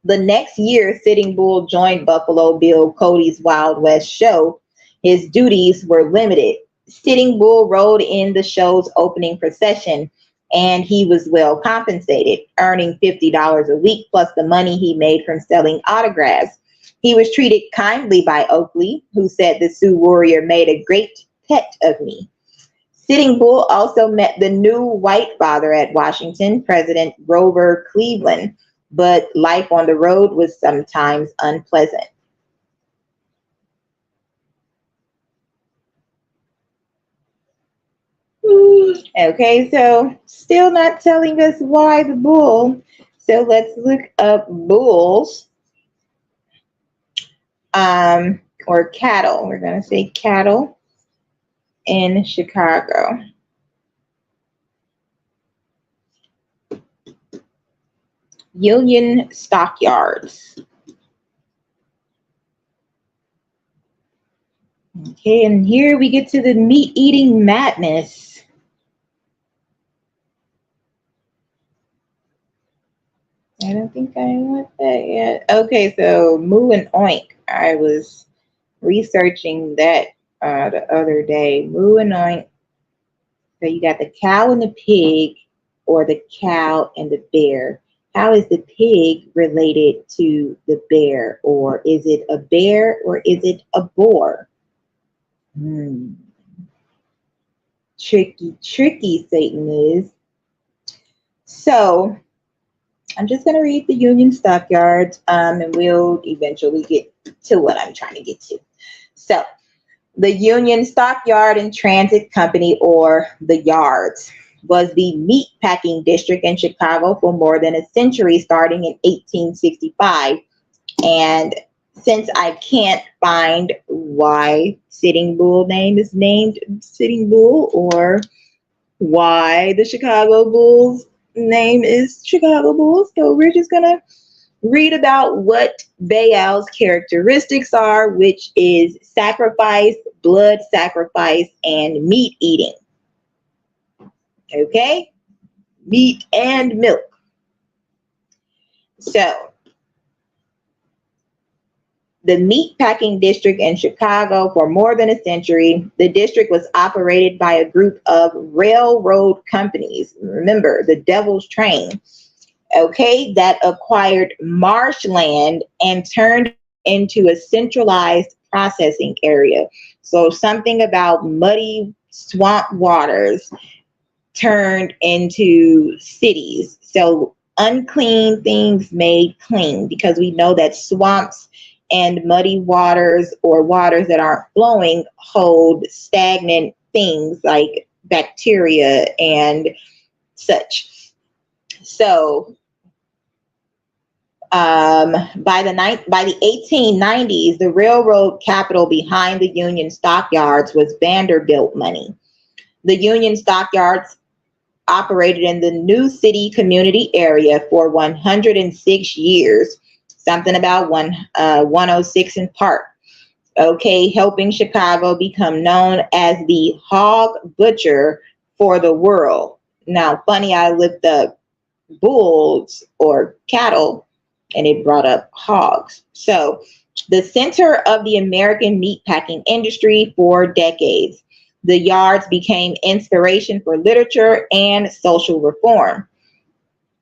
The next year, Sitting Bull joined Buffalo Bill Cody's Wild West show. His duties were limited. Sitting Bull rode in the show's opening procession, and he was well compensated, earning $50 a week plus the money he made from selling autographs. He was treated kindly by Oakley, who said the Sioux warrior made a great pet of me. Sitting Bull also met the new white father at Washington, President Grover Cleveland, but life on the road was sometimes unpleasant. Okay, so still not telling us why the bull. So let's look up bulls. Or cattle. We're going to say cattle in Chicago. Union stockyards. Okay, and here we get to the meat-eating madness. I don't think I want that yet. Okay, so moo and oink. I was researching that the other day. Moo and oink. So you got the cow and the pig, or the cow and the bear. How is the pig related to the bear? Or is it a bear or is it a boar? Tricky Satan is. So I'm just going to read the Union stockyards, and we'll eventually get to what I'm trying to get to. So the Union Stockyard and Transit Company, or the Yards, was the meat packing district in Chicago for more than a century, starting in 1865. And since I can't find why Sitting Bull name is named Sitting Bull, or why the Chicago Bulls name is Chicago Bulls, so we're just gonna read about what Baal's characteristics are, which is sacrifice, blood sacrifice, and meat eating. Okay, meat and milk. So the meatpacking district in Chicago for more than a century, the district was operated by a group of railroad companies. Remember, the devil's train, okay, that acquired marshland and turned into a centralized processing area. So something about muddy swamp waters turned into cities. So unclean things made clean, because we know that swamps and muddy waters, or waters that aren't flowing, hold stagnant things like bacteria and such. So by the 1890s, the railroad capital behind the Union stockyards was Vanderbilt money. The Union stockyards operated in the New City community area for 106 years, something about 106 in part, okay, helping Chicago become known as the hog butcher for the world. Now, funny, I looked up bulls or cattle, and it brought up hogs. So, the center of the American meatpacking industry for decades, the yards became inspiration for literature and social reform.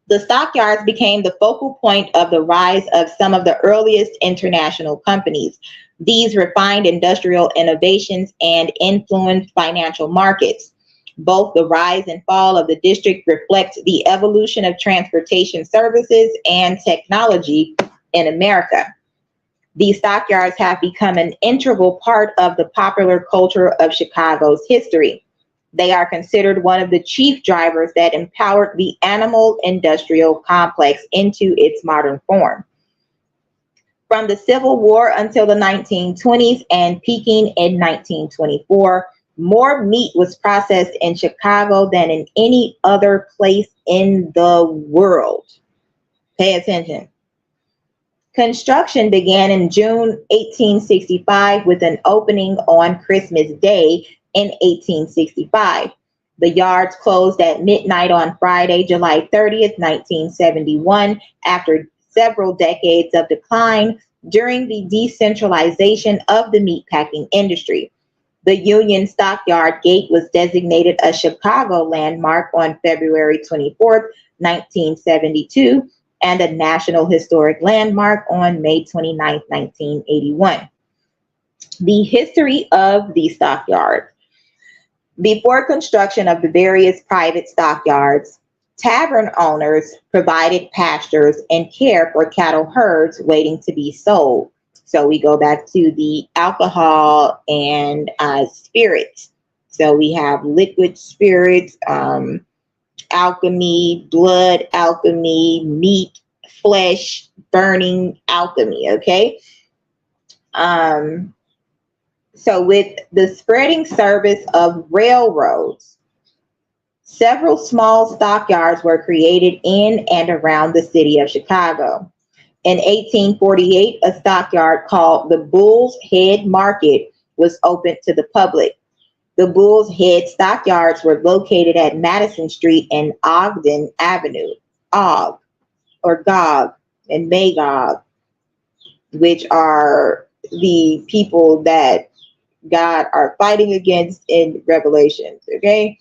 The stockyards became the focal point of the rise of some of the earliest international companies. These refined industrial innovations and influenced financial markets. Both the rise and fall of the district reflect the evolution of transportation services and technology in America. These stockyards have become an integral part of the popular culture of Chicago's history. They are considered one of the chief drivers that empowered the animal industrial complex into its modern form. From the Civil War until the 1920s and peaking in 1924, more meat was processed in Chicago than in any other place in the world. Pay attention. Construction began in June 1865 with an opening on Christmas Day in 1865. The yards closed at midnight on Friday, July 30th, 1971, after several decades of decline during the decentralization of the meatpacking industry. The Union Stockyard Gate was designated a Chicago landmark on February 24th, 1972, and a National Historic Landmark on May 29th, 1981. The history of the stockyards. Before construction of the various private stockyards, tavern owners provided pastures and care for cattle herds waiting to be sold. So we go back to the alcohol and spirits. So we have liquid spirits, alchemy, blood alchemy, meat, flesh, burning alchemy, okay? So with the spreading service of railroads, several small stockyards were created in and around the city of Chicago. In 1848, a stockyard called the Bull's Head Market was opened to the public. The Bull's Head stockyards were located at Madison Street and Ogden Avenue, Og, or Gog, and Magog, which are the people that God are fighting against in Revelations, okay?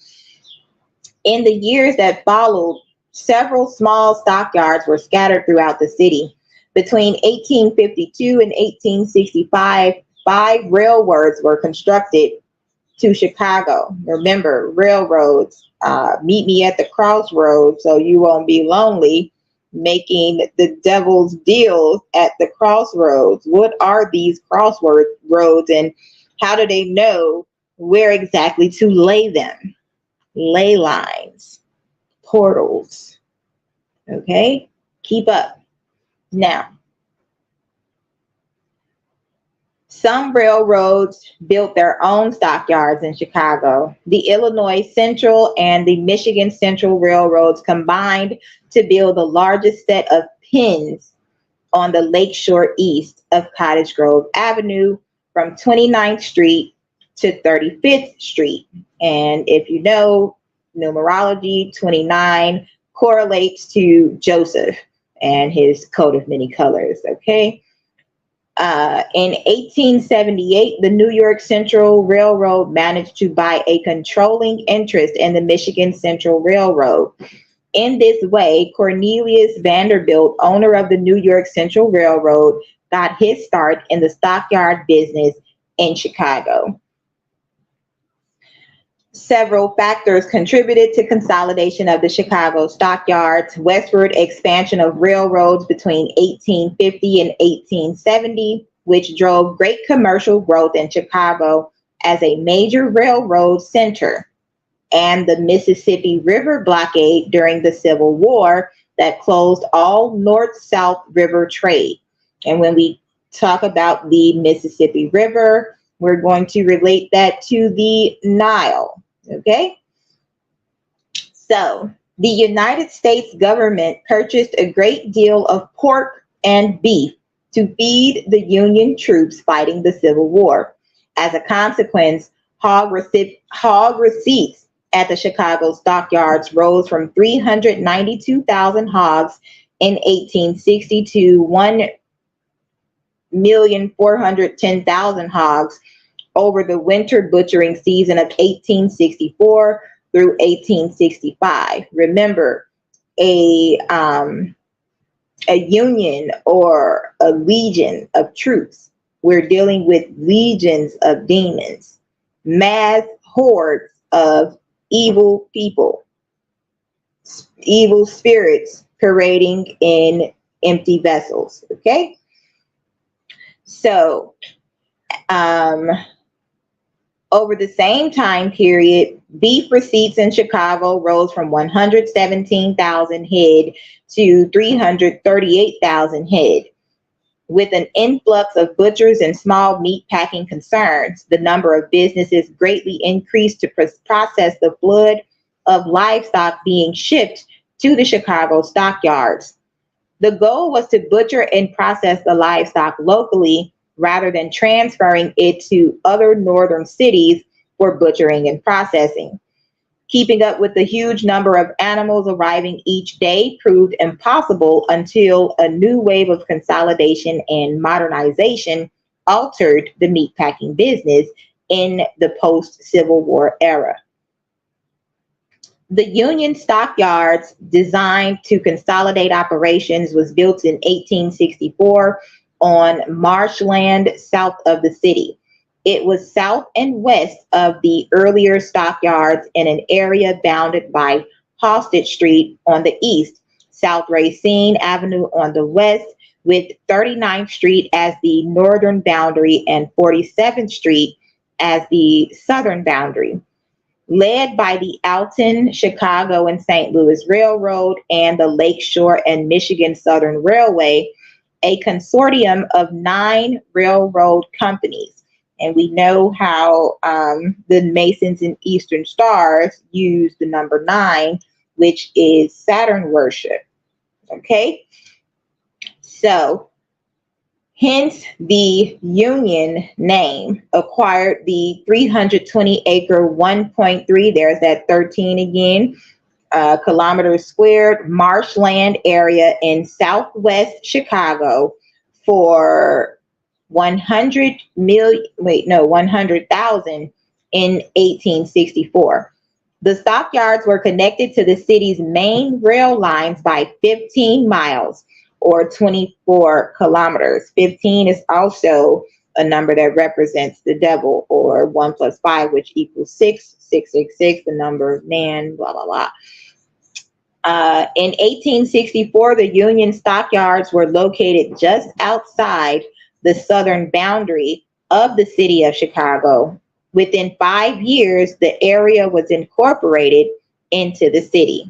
In the years that followed, several small stockyards were scattered throughout the city. Between 1852 and 1865, 5 railroads were constructed to Chicago. Remember, railroads, meet me at the crossroads so you won't be lonely, making the devil's deals at the crossroads. What are these crossroads, and how do they know where exactly to lay them? Ley lines, portals. Okay, keep up. Now, some railroads built their own stockyards in Chicago. The Illinois Central and the Michigan Central Railroads combined to build the largest set of pens on the lakeshore east of Cottage Grove Avenue from 29th Street to 35th Street. And if you know, numerology. 29 correlates to Joseph and his coat of many colors. Okay. In 1878, the New York Central Railroad managed to buy a controlling interest in the Michigan Central Railroad. In this way, Cornelius Vanderbilt, owner of the New York Central Railroad, got his start in the stockyard business in Chicago. Several factors contributed to consolidation of the Chicago stockyards. Westward expansion of railroads between 1850 and 1870, which drove great commercial growth in Chicago as a major railroad center, and the Mississippi River blockade during the Civil War that closed all north-south river trade. And when we talk about the Mississippi River, we're going to relate that to the Nile. Okay. So the United States government purchased a great deal of pork and beef to feed the Union troops fighting the Civil War. As a consequence, hog receipts at the Chicago stockyards rose from 392,000 hogs in 1860 to 1,410,000 hogs over the winter butchering season of 1864 through 1865. Remember, a union or a legion of troops. We're dealing with legions of demons, mass hordes of evil people, evil spirits parading in empty vessels. Okay, so over the same time period, beef receipts in Chicago rose from 117,000 head to 338,000 head. With an influx of butchers and small meat packing concerns, the number of businesses greatly increased to process the flood of livestock being shipped to the Chicago stockyards. The goal was to butcher and process the livestock locally rather than transferring it to other northern cities for butchering and processing. Keeping up with the huge number of animals arriving each day proved impossible until a new wave of consolidation and modernization altered the meatpacking business in the post-Civil War era. The Union stockyards, designed to consolidate operations, was built in 1864 on marshland south of the city. It was south and west of the earlier stockyards in an area bounded by Halsted Street on the east, South Racine Avenue on the west, with 39th Street as the northern boundary and 47th Street as the southern boundary. Led by the Alton, Chicago, and St. Louis Railroad and the Lakeshore and Michigan Southern Railway, a consortium of 9 railroad companies. And we know how the Masons and Eastern Stars use the number 9, which is Saturn worship. Okay? So, hence the Union name, acquired the 320-acre 1.3, there's that 13 again, kilometers squared marshland area in southwest Chicago for 100,000 in 1864. The stockyards were connected to the city's main rail lines by 15 miles or 24 kilometers. 15 is also a number that represents the devil, or 1 plus 5, which equals 6, 666, the number of man, blah, blah, blah. In 1864, the Union stockyards were located just outside the southern boundary of the city of Chicago. Within 5 years, the area was incorporated into the city.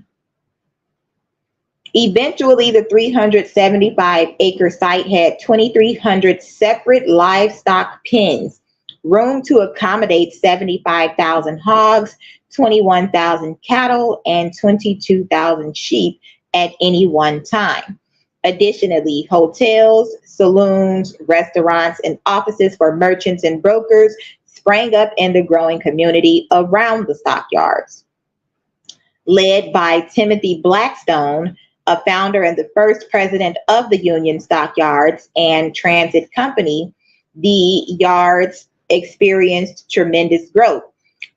Eventually, the 375-acre site had 2,300 separate livestock pens, room to accommodate 75,000 hogs, 21,000 cattle, and 22,000 sheep at any one time. Additionally, hotels, saloons, restaurants, and offices for merchants and brokers sprang up in the growing community around the stockyards. led by Timothy Blackstone, a founder and the first president of the Union Stockyards and Transit Company. The yards experienced tremendous growth,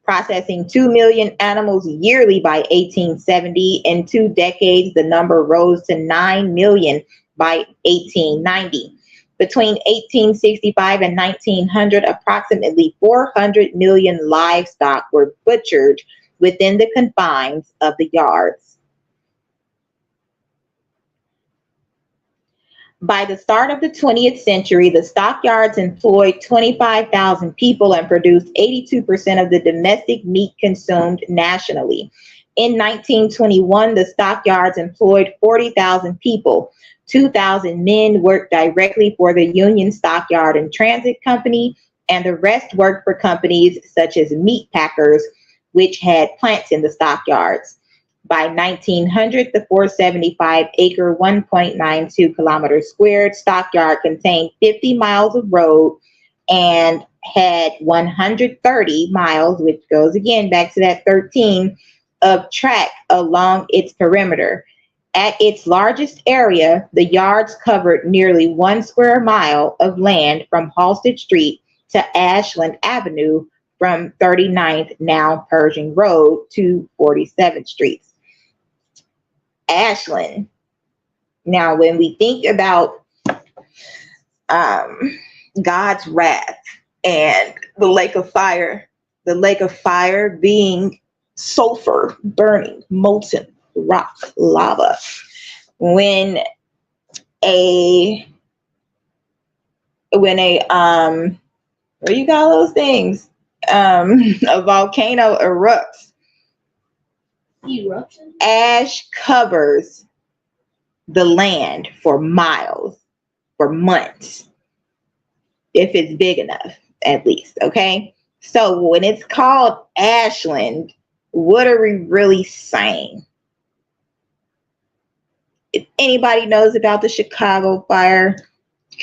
processing 2 million animals yearly by 1870. In 2 decades, the number rose to 9 million by 1890. Between 1865 and 1900, approximately 400 million livestock were butchered within the confines of the yards. By the start of the 20th century, the stockyards employed 25,000 people and produced 82% of the domestic meat consumed nationally. In 1921, the stockyards employed 40,000 people. 2,000 men worked directly for the Union Stockyard and Transit Company, and the rest worked for companies such as meat packers, which had plants in the stockyards. By 1900, the 475-acre, 1.92 kilometers squared stockyard contained 50 miles of road and had 130 miles, which goes again back to that 13, of track along its perimeter. At its largest area, the yards covered nearly 1 square mile of land from Halsted Street to Ashland Avenue, from 39th, now Pershing Road, to 47th Street. Ashland. Now, when we think about God's wrath and the lake of fire being sulfur, burning, molten rock, lava. When a what do you call those things? A volcano erupts. Eruption? Ash covers the land for miles, for months, if it's big enough, at least. Okay. So when it's called Ashland, what are we really saying? If anybody knows about the Chicago fire,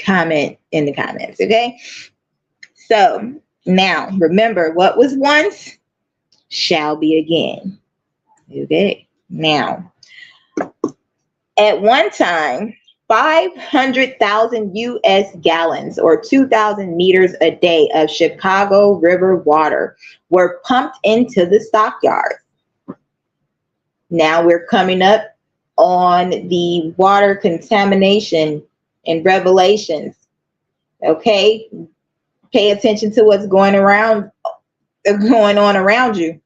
comment in the comments, okay? So now, remember, what was once shall be again. Okay, now, at one time, 500,000 U.S. gallons, or 2,000 meters a day, of Chicago River water were pumped into the stockyards. Now we're coming up on the water contamination in Revelations. Okay, pay attention to what's going on around you.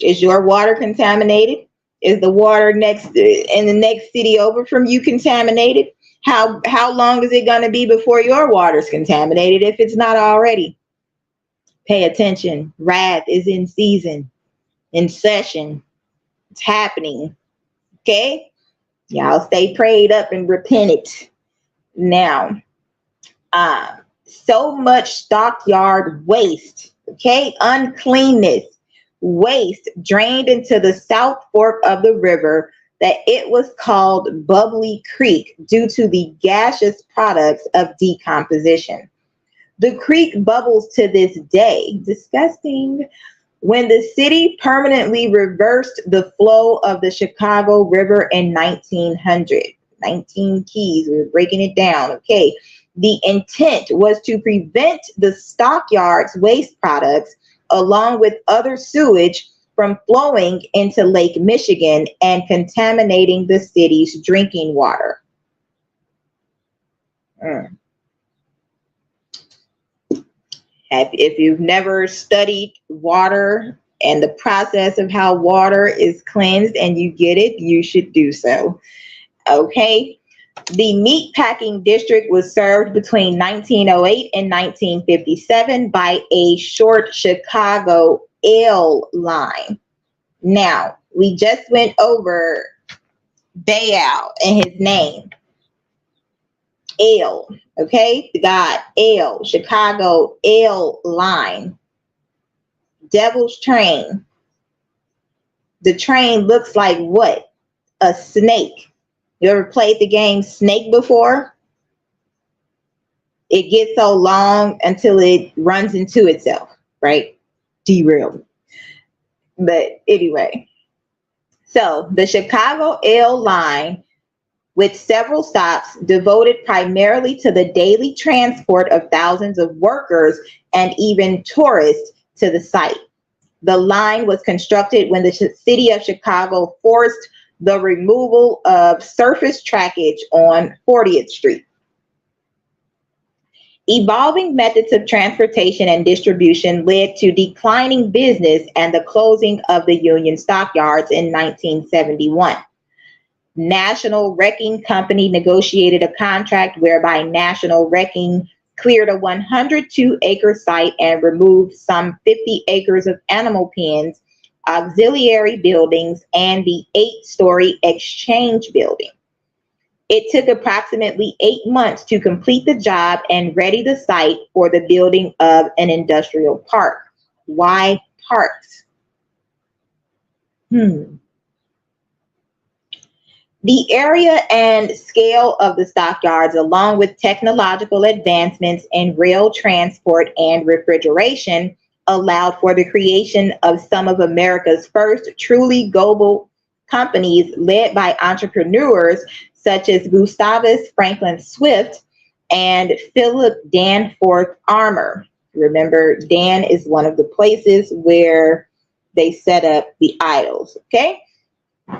Is your water contaminated? Is the water in the next city over from you contaminated? How long is it going to be before your water's contaminated if it's not already? Pay attention. Wrath is in season, in session. It's happening. Okay? Y'all stay prayed up and repented. Now, so much stockyard waste, okay, uncleanness, waste drained into the South Fork of the river that it was called Bubbly Creek due to the gaseous products of decomposition. The creek bubbles to this day. Disgusting. When the city permanently reversed the flow of the Chicago River in 1900, 19 keys, we're breaking it down, okay. The intent was to prevent the stockyards waste products, along with other sewage, from flowing into Lake Michigan and contaminating the city's drinking water. If you've never studied water and the process of how water is cleansed and you get it, you should do so. Okay. The meatpacking district was served between 1908 and 1957 by a short Chicago ale line. Now, we just went over Baal and his name. Ale, okay? The god Ale, Chicago ale line. Devil's train. The train looks like what? A snake. You ever played the game Snake before? It gets so long until it runs into itself, right? Derailed. But anyway, So the Chicago L line, with several stops devoted primarily to the daily transport of thousands of workers and even tourists to the site. The line was constructed when the city of Chicago forced the removal of surface trackage on 40th Street. Evolving methods of transportation and distribution led to declining business and the closing of the Union Stockyards in 1971. National Wrecking Company negotiated a contract whereby National Wrecking cleared a 102-acre site and removed some 50 acres of animal pens, auxiliary buildings, and the 8-story exchange building. It took approximately 8 months to complete the job and ready the site for the building of an industrial park. Why parks? The area and scale of the stockyards, along with technological advancements in rail transport and refrigeration, allowed for the creation of some of America's first truly global companies led by entrepreneurs such as Gustavus Franklin Swift and Philip Danforth Armour. Remember, Dan is one of the places where they set up the idols, okay?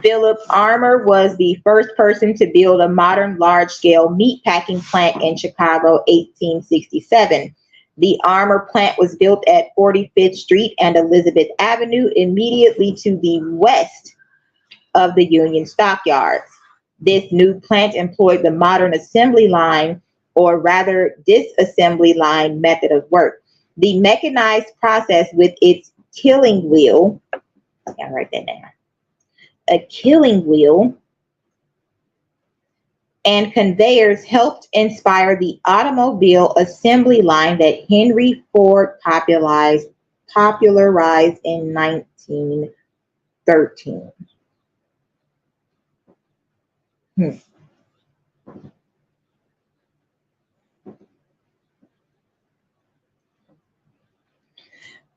Philip Armour was the first person to build a modern large-scale meatpacking plant in Chicago, 1867. The Armour plant was built at 45th Street and Elizabeth Avenue, immediately to the west of the Union Stockyards. This new plant employed the modern assembly line, or rather disassembly line method of work. The mechanized process with its killing wheel, I'll write that down. A killing wheel and conveyors helped inspire the automobile assembly line that Henry Ford popularized in 1913.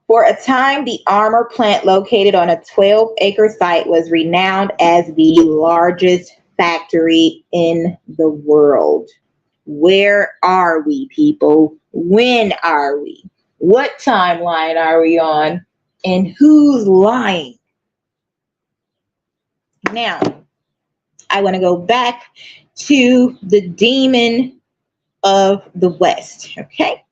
For a time, the Armour plant, located on a 12-acre site, was renowned as the largest factory in the world. Where are we, people? When are we? What timeline are we on? And who's lying? Now, I want to go back to the demon of the West, okay?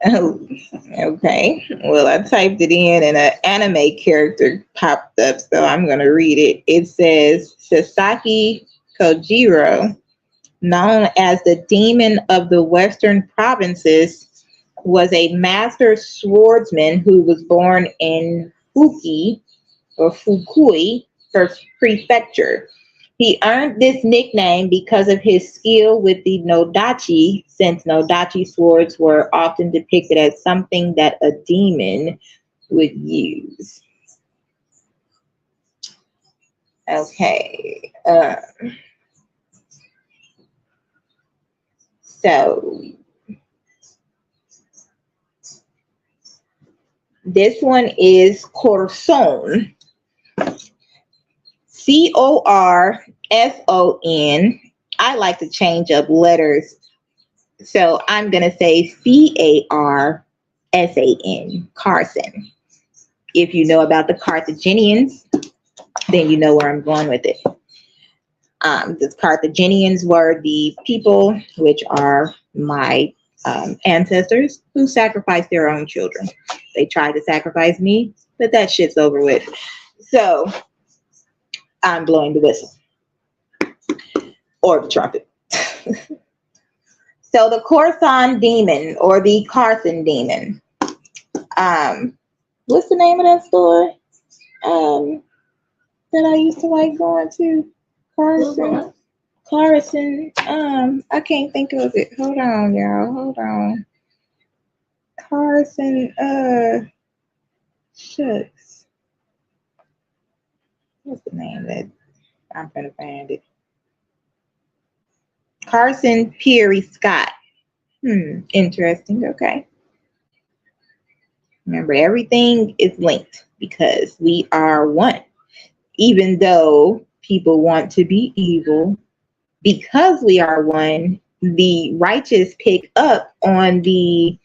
Oh, okay. Well, I typed it in and an anime character popped up, so I'm going to read it. It says, Sasaki Kojiro, known as the Demon of the Western Provinces, was a master swordsman who was born in Fukui Prefecture. He earned this nickname because of his skill with the Nodachi, since Nodachi swords were often depicted as something that a demon would use. Okay. So this one is Corson. Corson. I like to change up letters, so I'm going to say Carsan. Carson. If you know about the Carthaginians, then you know where I'm going with it. The Carthaginians were the people, which are my ancestors, who sacrificed their own children. They tried to sacrifice me, but that shit's over with. So I'm blowing the whistle or the trumpet. So the Corson demon, or the Carson demon. What's the name of that store that I used to like going to? Carson. I can't think of it. Hold on, y'all. Hold on. Carson. Shucks. What's the name of that? I'm gonna find it. Carson Peary Scott. Interesting. Okay. Remember, everything is linked because we are one. Even though people want to be evil, because we are one, the righteous pick up on the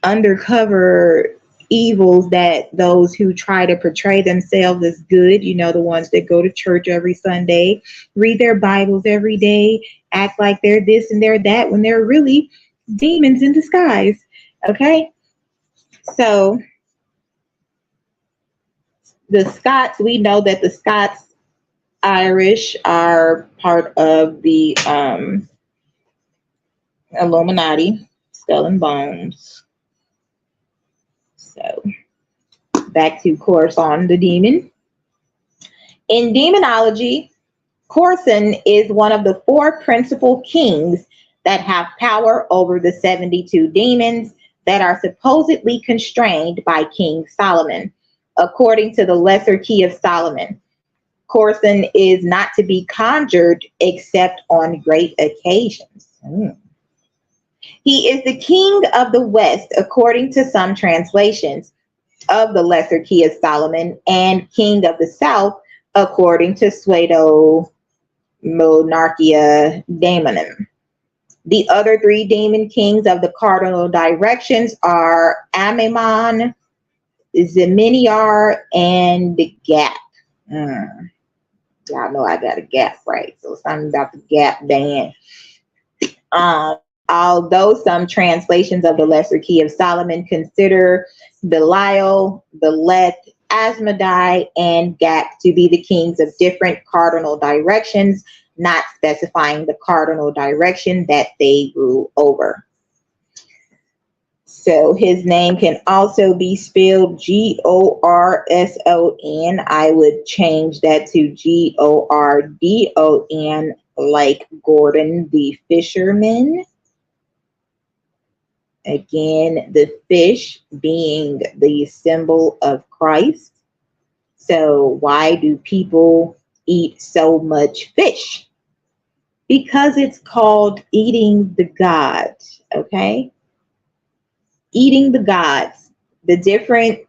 undercover evils that those who try to portray themselves as good, the ones that go to church every Sunday, read their Bibles every day, act like they're this and they're that when they're really demons in disguise. Okay? So the Scots, we know that the Scots Irish are part of the Illuminati, Skull and Bones. So back to Corson the demon. In demonology, Corson is one of the 4 principal kings that have power over the 72 demons that are supposedly constrained by King Solomon. According to the Lesser Key of Solomon, Corson is not to be conjured except on great occasions. He is the king of the West, according to some translations of the Lesser Key of Solomon, and king of the South, according to Pseudo Monarchia Daemonim. The other 3 demon kings of the cardinal directions are Amemon, Zeminiar, and the Gap. Y'all know I got a gap, right? So something about the Gap band. Although some translations of the Lesser Key of Solomon consider Belial, Beleth, Asmodai, and Gap to be the kings of different cardinal directions, not specifying the cardinal direction that they rule over. So his name can also be spelled Gorson. I would change that to Gordon, like Gordon the fisherman. Again, the fish being the symbol of Christ. So why do people eat so much fish? Because it's called eating the gods, okay? Eating the gods, the different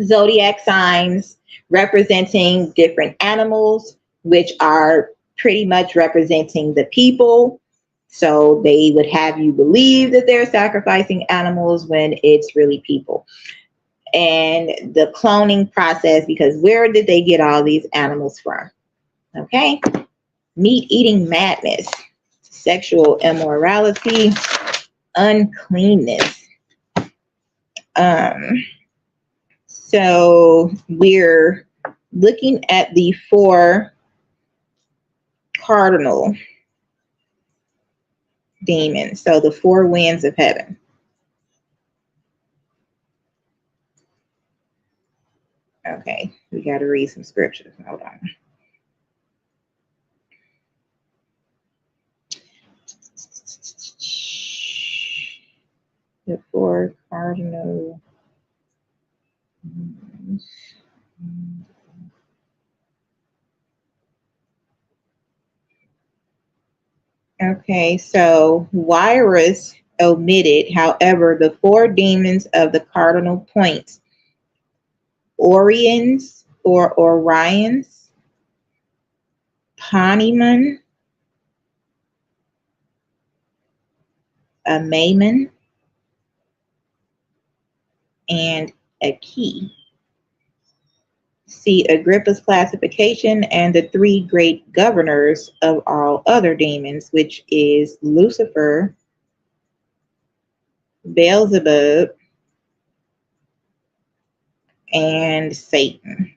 zodiac signs representing different animals, which are pretty much representing the people. So they would have you believe that they're sacrificing animals when it's really people. And the cloning process, because where did they get all these animals from? Okay. Meat eating madness, sexual immorality, uncleanness. So we're looking at the 4 cardinal demons. So the 4 winds of heaven. Okay, we got to read some scriptures. Hold on. The 4 cardinal. Okay, so Wyrus omitted, however, the 4 demons of the cardinal points: Orions or Orions, Panemon, Mammon, and a key. See Agrippa's classification and the 3 great governors of all other demons, which is Lucifer, Beelzebub, and Satan.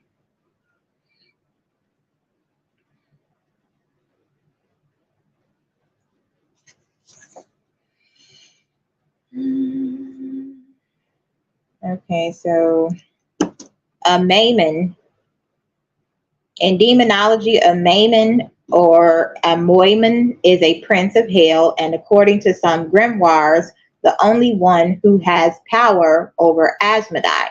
Okay, so a Mammon. In demonology, a Mammon or a Moimon is a prince of hell, and according to some grimoires, the only one who has power over Asmodai.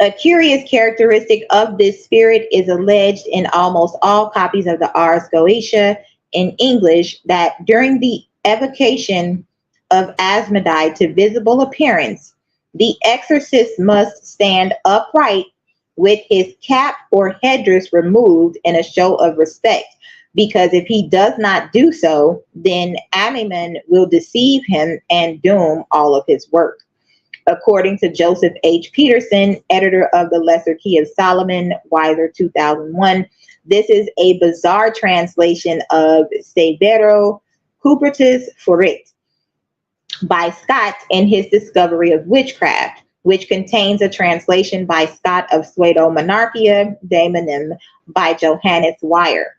A curious characteristic of this spirit is alleged in almost all copies of the Ars Goetia in English that during the evocation of Asmodai to visible appearance, the exorcist must stand upright with his cap or headdress removed in a show of respect, because if he does not do so, then Amman will deceive him and doom all of his work. According to Joseph H. Peterson, editor of the Lesser Key of Solomon, Weiser 2001, this is a bizarre translation of Severo Cupertus Forit by Scott in his Discovery of Witchcraft, which contains a translation by Scott of Pseudo-Monarchia Daemonim by Johannes Weyer.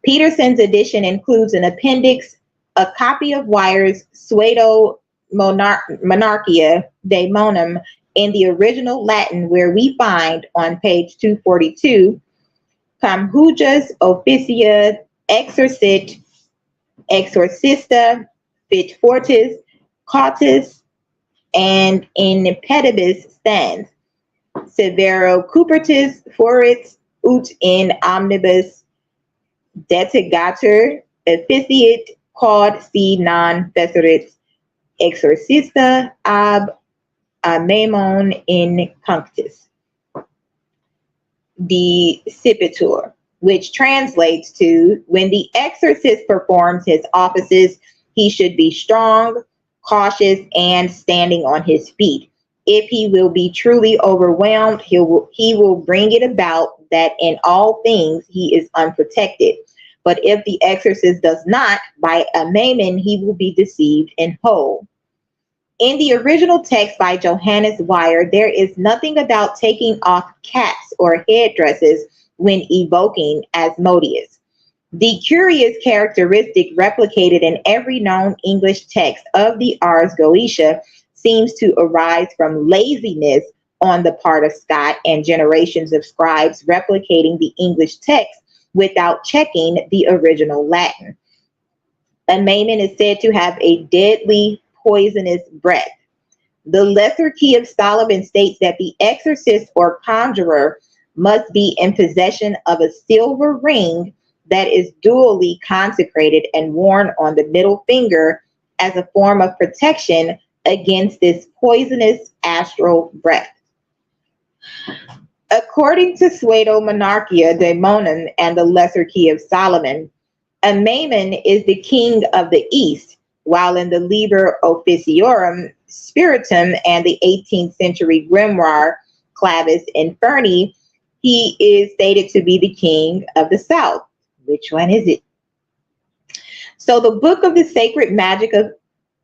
Peterson's edition includes an appendix, a copy of Weyer's Pseudo-Monarchia Daemonim in the original Latin, where we find on page 242, Comhujas Officia Exorcit Exorcista Fit Fortis Cautis and in Pedibus stands Severo Cupertus Forit ut in omnibus detigatur efficiet quod si non fecerit exorcista ab amemon in cunctis decipitur, which translates to, when the exorcist performs his offices, he should be strong, cautious, and standing on his feet. If he will be truly overwhelmed, he will bring it about that in all things he is unprotected. But if the exorcist does not, by a mammon he will be deceived in whole. In the original text by Johannes Weyer, there is nothing about taking off caps or headdresses when evoking Asmodeus. The curious characteristic replicated in every known English text of the Ars Goetia seems to arise from laziness on the part of Scott and generations of scribes replicating the English text without checking the original Latin. A mammon is said to have a deadly, poisonous breath. The Lesser Key of Solomon states that the exorcist or conjurer must be in possession of a silver ring that is duly consecrated and worn on the middle finger as a form of protection against this poisonous astral breath. According to Pseudo-Monarchia Daemonim and the Lesser Key of Solomon, a mammon is the king of the East, while in the Liber Officiorum Spiritum and the 18th century grimoire Clavis Inferni, he is stated to be the king of the South. Which one is it? So the Book of the Sacred Magic of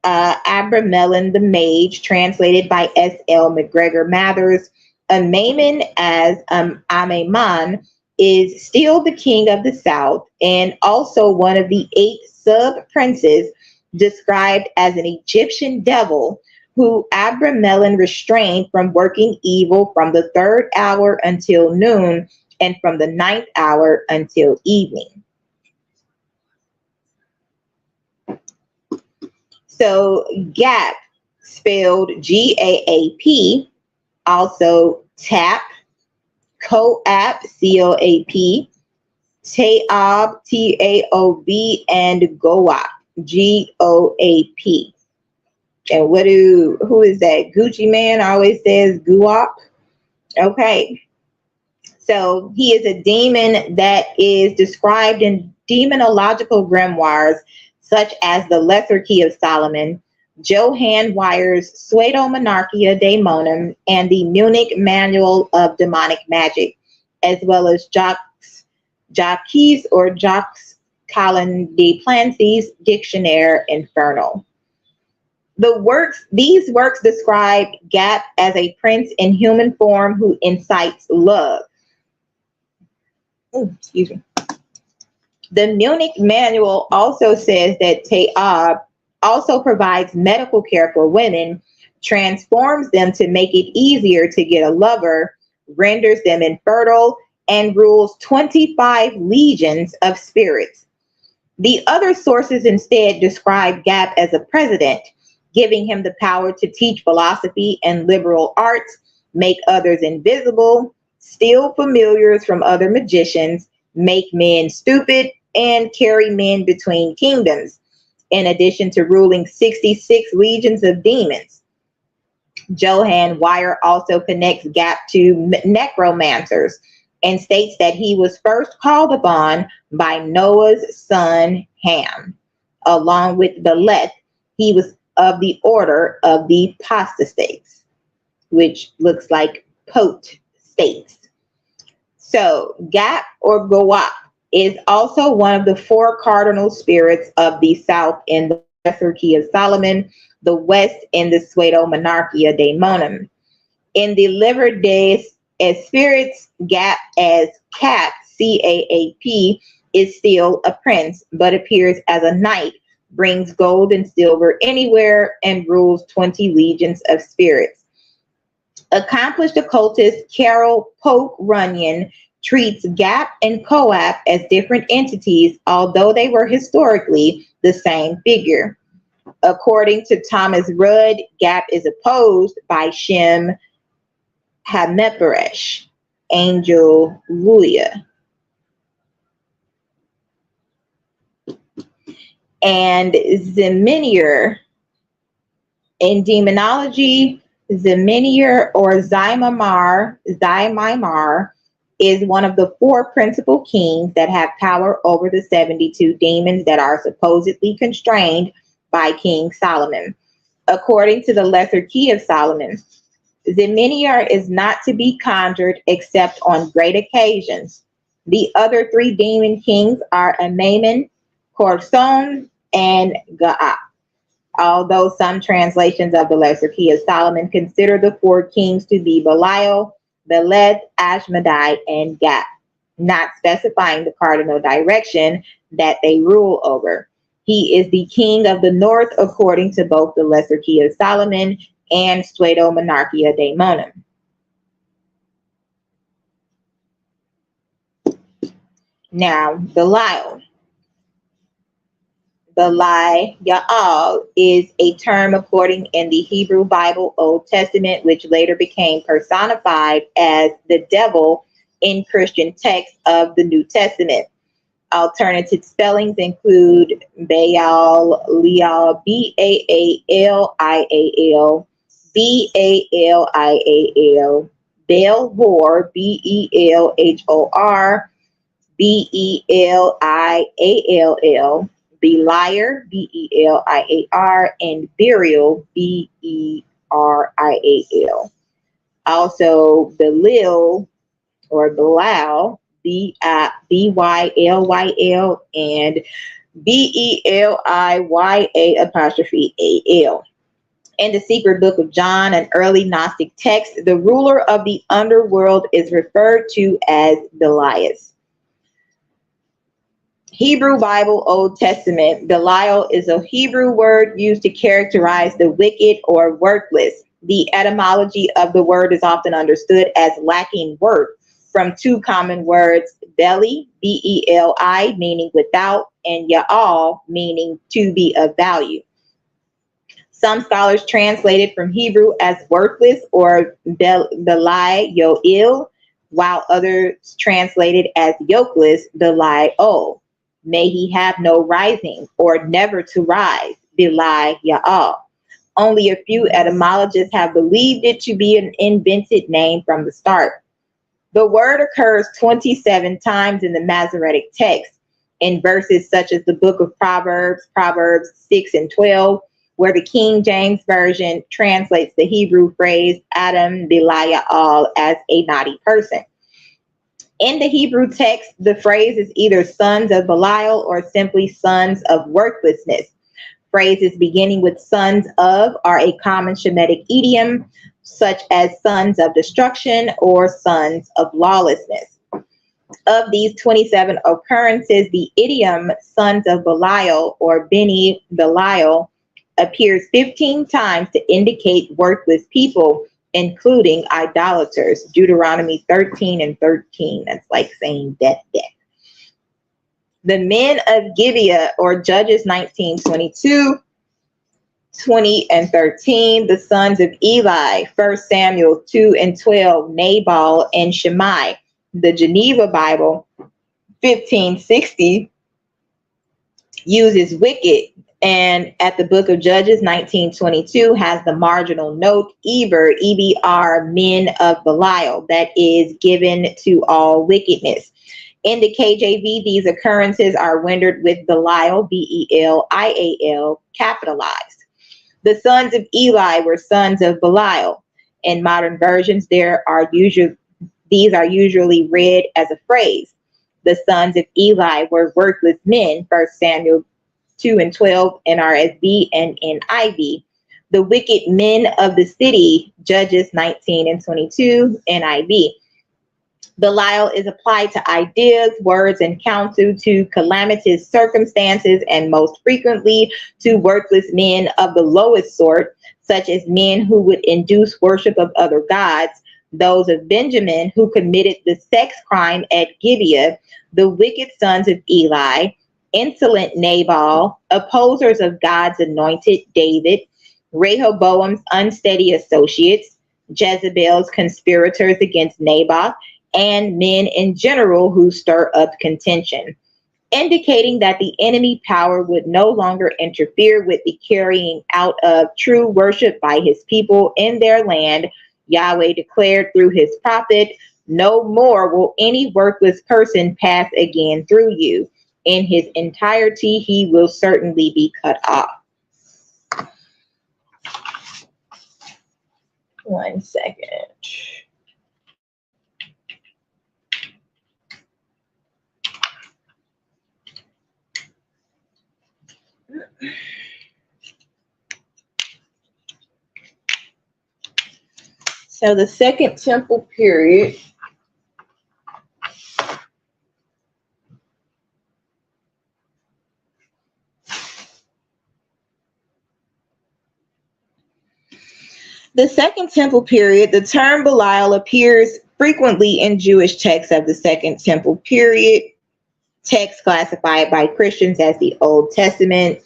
Abramelin the Mage, translated by S.L. McGregor Mathers, a mammon as Amemon is still the king of the South and also one of the 8 sub-princes described as an Egyptian devil who Abramelin restrained from working evil from the 3rd hour until noon and from the 9th hour until evening. So Gap, spelled G-A-A-P, also Tap, Coap, C-O-A-P, Taob, T-A-O-B, and Goap, G-O-A-P. And who is that? Gucci Man always says Guap. Okay. So he is a demon that is described in demonological grimoires such as the Lesser Key of Solomon, Johann Weyer's Pseudo-Monarchia Daemonim, and the Munich Manual of Demonic Magic, as well as Jacques Collin de Plancy's Dictionnaire Infernal. These works describe Gap as a prince in human form who incites love. Excuse me. The Munich Manual also says that Taob also provides medical care for women, transforms them to make it easier to get a lover, renders them infertile, and rules 25 legions of spirits. The other sources instead describe Gap as a president, giving him the power to teach philosophy and liberal arts, make others invisible, steal familiars from other magicians, make men stupid, and carry men between kingdoms, in addition to ruling 66 legions of demons. Johann Weyer also connects Gap to necromancers and states that he was first called upon by Noah's son Ham. Along with Beleth, he was of the order of the Apostates, which looks like pot states. So Gap or Goap is also one of the 4 cardinal spirits of the south in the Lesser Key of Solomon, the west in the Pseudo-Monarchia Daemonim. In the Livre des Spirits, Gap as Cap, C-A-A-P, is still a prince, but appears as a knight, brings gold and silver anywhere, and rules 20 legions of spirits. Accomplished occultist Carol Polk Runyon treats Gap and Coap as different entities, although they were historically the same figure. According to Thomas Rudd, Gap is opposed by Shem Hameperesh, Angel Luya. And Zeminier, in demonology, Zeminier or Zymimar is one of the 4 principal kings that have power over the 72 demons that are supposedly constrained by King Solomon. According to the Lesser Key of Solomon, Zeminier is not to be conjured except on great occasions. The other 3 demon kings are Amaman, Korson, and Ga'a. Although some translations of the Lesser Key of Solomon consider the 4 kings to be Belial, Beleth, Ashmedai, and Gap, not specifying the cardinal direction that they rule over. He is the king of the north according to both the Lesser Key of Solomon and Pseudo-Monarchia Daemonim. Now, Belial. Belial is a term according in the Hebrew Bible Old Testament, which later became personified as the devil in Christian texts of the New Testament. Alternative spellings include Baal, Leal, B-A-A-L-I-A-L, B-A-L-I-A-L, Baal-Hor, B-E-L-H-O-R, B-E-L-I-A-L-L, Beliar, B-E-L-I-A-R, and Burial, B-E-R-I-A-L. Also, Belil or Belal, B-Y-L-Y-L, and B-E-L-I-Y-A''A-L. In the Secret Book of John, an early Gnostic text, the ruler of the underworld is referred to as Belias. Hebrew Bible Old Testament, Belial is a Hebrew word used to characterize the wicked or worthless. The etymology of the word is often understood as lacking worth from 2 common words, belly, B-E-L-I, meaning without, and Ya'al, meaning to be of value. Some scholars translate it from Hebrew as worthless or Belai Yo'il, while others translate it as yokeless, Belai O. May he have no rising or never to rise, Belai Ya'al. Only a few etymologists have believed it to be an invented name from the start. The word occurs 27 times in the Masoretic text, in verses such as the book of Proverbs, Proverbs 6 and 12, where the King James Version translates the Hebrew phrase Adam Belial as a naughty person. In the Hebrew text, the phrase is either sons of Belial or simply sons of worthlessness. Phrases beginning with sons of are a common Shemitic idiom, such as sons of destruction or sons of lawlessness. Of these 27 occurrences, the idiom sons of Belial or Beni Belial appears 15 times to indicate worthless people, including idolaters. Deuteronomy 13 and 13. That's like saying death. The men of Gibeah, or Judges 19:22, 20 and 13, the sons of Eli, 1 Samuel 2 and 12, Nabal and Shimei. The Geneva Bible, 1560, uses wicked, and at the book of Judges, 1922, has the marginal note, Eber, EBR, men of Belial, that is given to all wickedness. In the KJV, these occurrences are rendered with Belial, Belial, capitalized. The sons of Eli were sons of Belial. In modern versions, these are usually read as a phrase. The sons of Eli were worthless men, 1 Samuel 2 and 12, NRSV and NIV. The wicked men of the city, Judges 19 and 22, NIV. Belial is applied to ideas, words, and counsel, to calamitous circumstances, and most frequently to worthless men of the lowest sort, such as men who would induce worship of other gods, those of Benjamin who committed the sex crime at Gibeah, the wicked sons of Eli, insolent Nabal, opposers of God's anointed David, Rehoboam's unsteady associates, Jezebel's conspirators against Naboth, and men in general who stir up contention, indicating that the enemy power would no longer interfere with the carrying out of true worship by his people in their land. Yahweh declared through his prophet, "No more will any worthless person pass again through you. In his entirety, he will certainly be cut off." One second. So the Second Temple period the term Belial appears frequently in Jewish texts of the Second Temple period, texts classified by Christians as the Old Testament,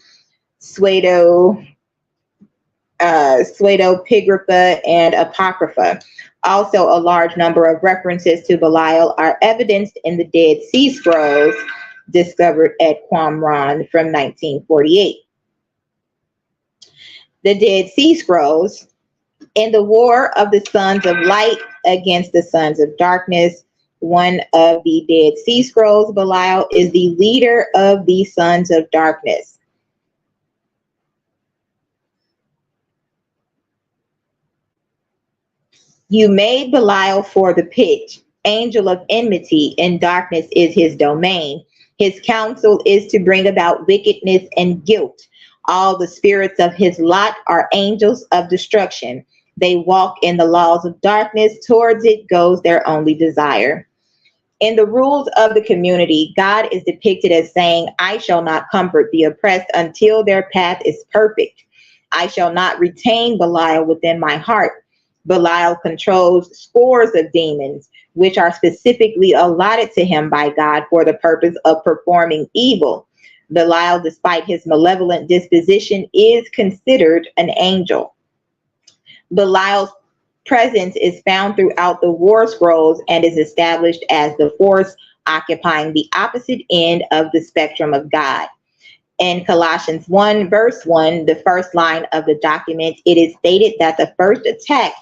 Pseudepigrapha, and Apocrypha. Also, a large number of references to Belial are evidenced in the Dead Sea Scrolls discovered at Qumran from 1948. The Dead Sea Scrolls. In the war of the sons of light against the sons of darkness, one of the Dead Sea Scrolls, Belial is the leader of the sons of darkness. You made Belial for the pit. Angel of enmity, in darkness is his domain. His counsel is to bring about wickedness and guilt. All the spirits of his lot are angels of destruction. They walk in the laws of darkness. Towards it goes their only desire. In the rules of the community, God is depicted as saying, "I shall not comfort the oppressed until their path is perfect. I shall not retain Belial within my heart." Belial controls scores of demons, which are specifically allotted to him by God for the purpose of performing evil. Belial, despite his malevolent disposition, is considered an angel. Belial's presence is found throughout the war scrolls and is established as the force occupying the opposite end of the spectrum of God. In Colossians 1, verse 1, the first line of the document, it is stated that the first attack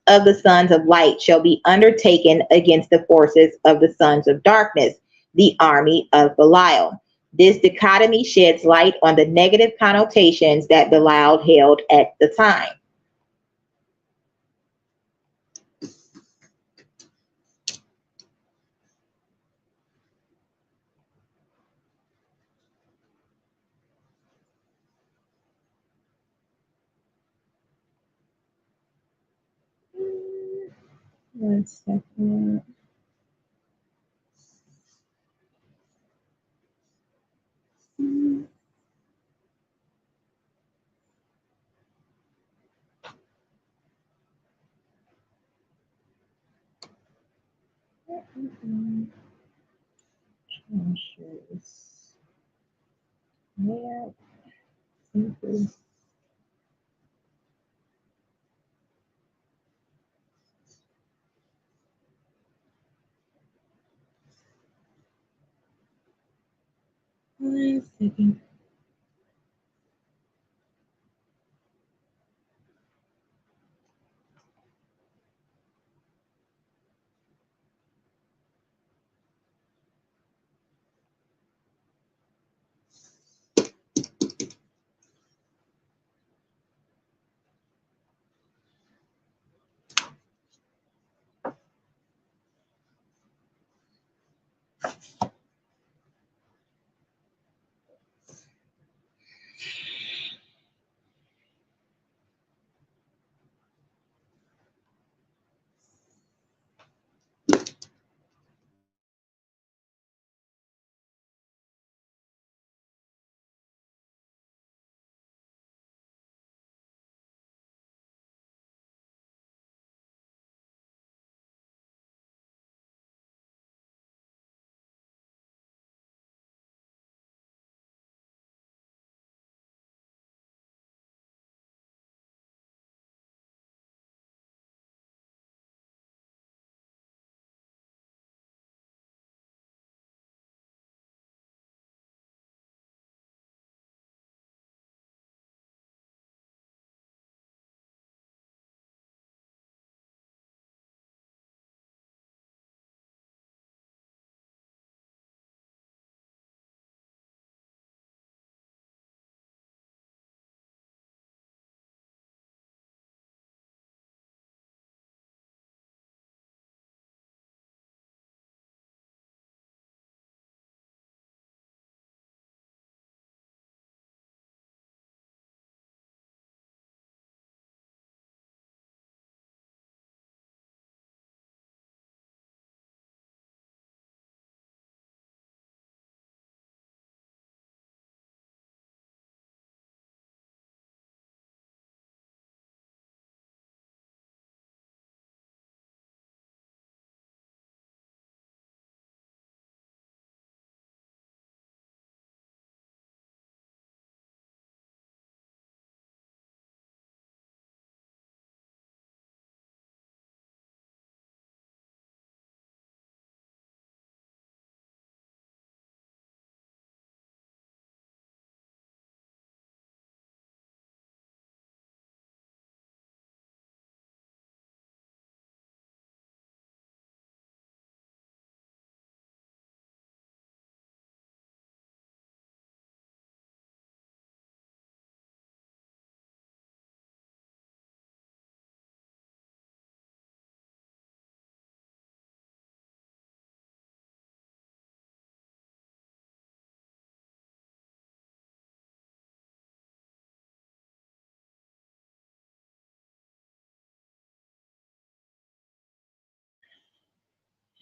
of the sons of light shall be undertaken against the forces of the sons of darkness, the army of Belial. This dichotomy sheds light on the negative connotations that Belial held at the time. One second. Yeah. 1 second.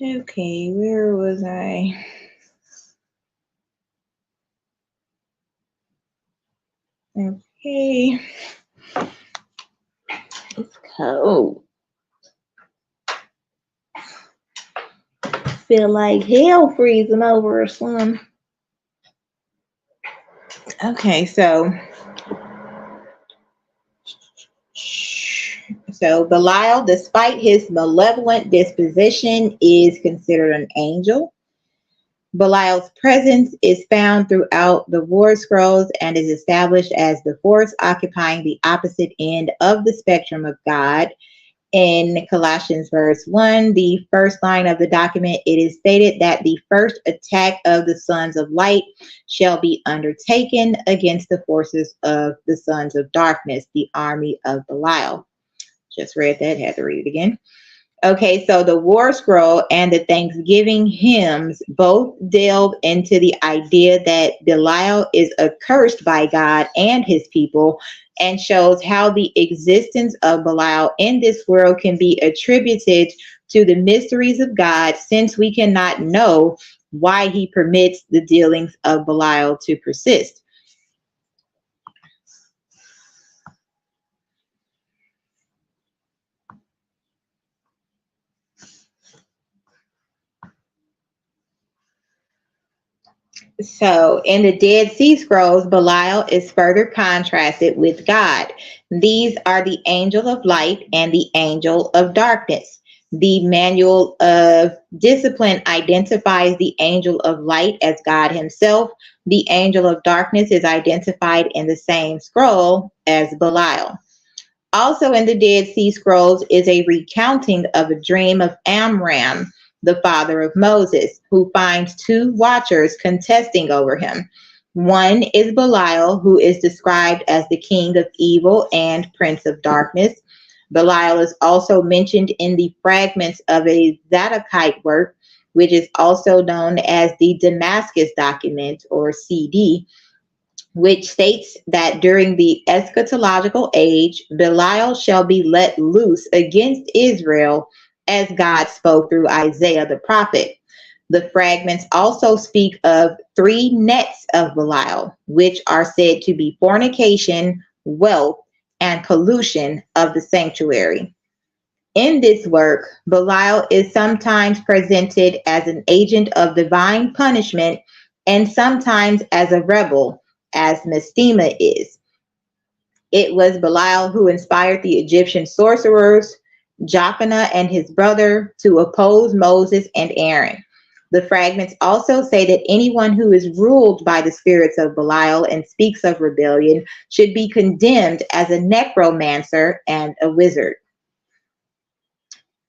Okay, where was I? Okay. It's cold. Feel like hell freezing over or something. Okay, so Belial, despite his malevolent disposition, is considered an angel. Belial's presence is found throughout the war scrolls and is established as the force occupying the opposite end of the spectrum of God. In Colossians verse 1, the first line of the document, it is stated that the first attack of the sons of light shall be undertaken against the forces of the sons of darkness, the army of Belial. Just read that, had to read it again. Okay, so the war scroll and the Thanksgiving hymns both delve into the idea that Belial is accursed by God and his people, and shows how the existence of Belial in this world can be attributed to the mysteries of God, since we cannot know why he permits the dealings of Belial to persist. So, in the Dead Sea Scrolls, Belial is further contrasted with God. These are the angel of light and the angel of darkness. The Manual of Discipline identifies the angel of light as God himself. The angel of darkness is identified in the same scroll as Belial. Also in the Dead Sea Scrolls is a recounting of a dream of Amram, the father of Moses, who finds two watchers contesting over him. One is Belial, who is described as the king of evil and prince of darkness. Belial is also mentioned in the fragments of a Zadokite work, which is also known as the Damascus document, or CD, which states that during the eschatological age, Belial shall be let loose against Israel, as God spoke through Isaiah the prophet. The fragments also speak of 3 nets of Belial, which are said to be fornication, wealth, and pollution of the sanctuary. In this work, Belial is sometimes presented as an agent of divine punishment and sometimes as a rebel, as Mestema is. It was Belial who inspired the Egyptian sorcerers, Jachinah and his brother, to oppose Moses and Aaron. The fragments also say that anyone who is ruled by the spirits of Belial and speaks of rebellion should be condemned as a necromancer and a wizard.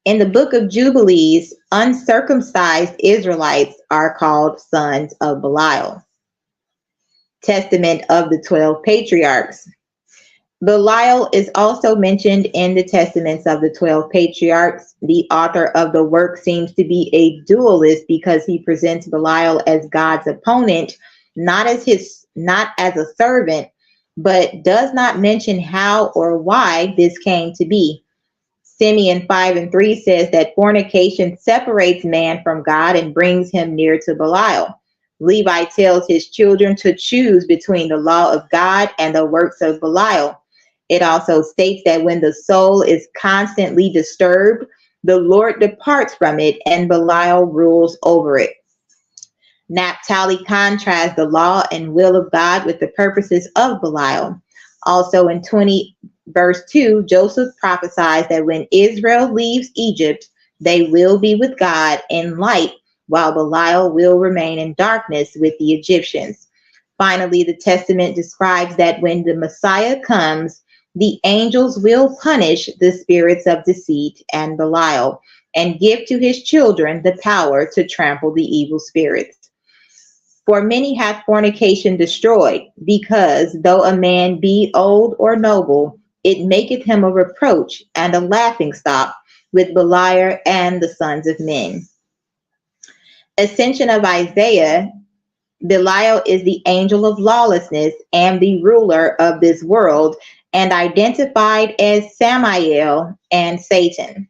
In the book of Jubilees, uncircumcised Israelites are called sons of Belial. Testament of the 12 Patriarchs. Belial is also mentioned in the Testaments of the 12 Patriarchs. The author of the work seems to be a dualist because he presents Belial as God's opponent, not as a servant, but does not mention how or why this came to be. Simeon 5:3 says that fornication separates man from God and brings him near to Belial. Levi tells his children to choose between the law of God and the works of Belial. It also states that when the soul is constantly disturbed, the Lord departs from it and Belial rules over it. Naphtali contrasts the law and will of God with the purposes of Belial. Also in 20 verse 2, Joseph prophesies that when Israel leaves Egypt, they will be with God in light, while Belial will remain in darkness with the Egyptians. Finally, the Testament describes that when the Messiah comes, the angels will punish the spirits of deceit and Belial and give to his children the power to trample the evil spirits. For many hath fornication destroyed, because though a man be old or noble, it maketh him a reproach and a laughingstock with Belial and the sons of men. Ascension of Isaiah. Belial is the angel of lawlessness and the ruler of this world, and identified as Samael and Satan.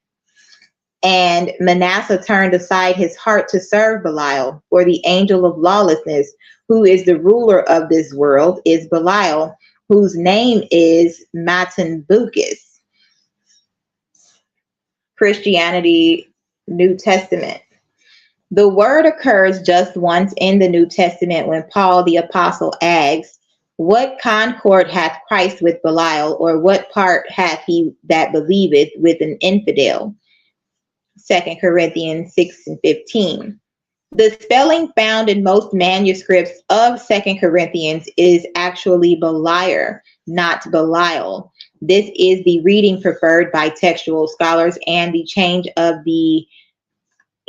And Manasseh turned aside his heart to serve Belial, for the angel of lawlessness, who is the ruler of this world, is Belial, whose name is Matanbuchus. Christianity, New Testament. The word occurs just once in the New Testament when Paul the apostle asks, "What concord hath Christ with Belial, or what part hath he that believeth with an infidel?" 2 Corinthians 6:15. The spelling found in most manuscripts of 2 Corinthians is actually Beliar, not Belial. This is the reading preferred by textual scholars, and the change of the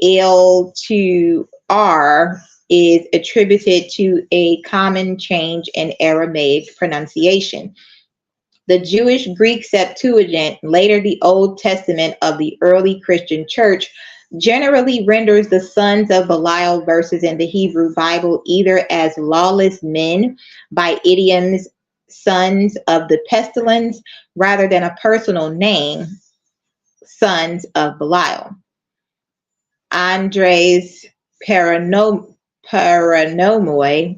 L to R is attributed to a common change in Aramaic pronunciation. The Jewish Greek Septuagint, later the Old Testament of the early Christian church, generally renders the sons of Belial verses in the Hebrew Bible either as lawless men by idioms sons of the pestilence, rather than a personal name, sons of Belial. Andres Paranomoi,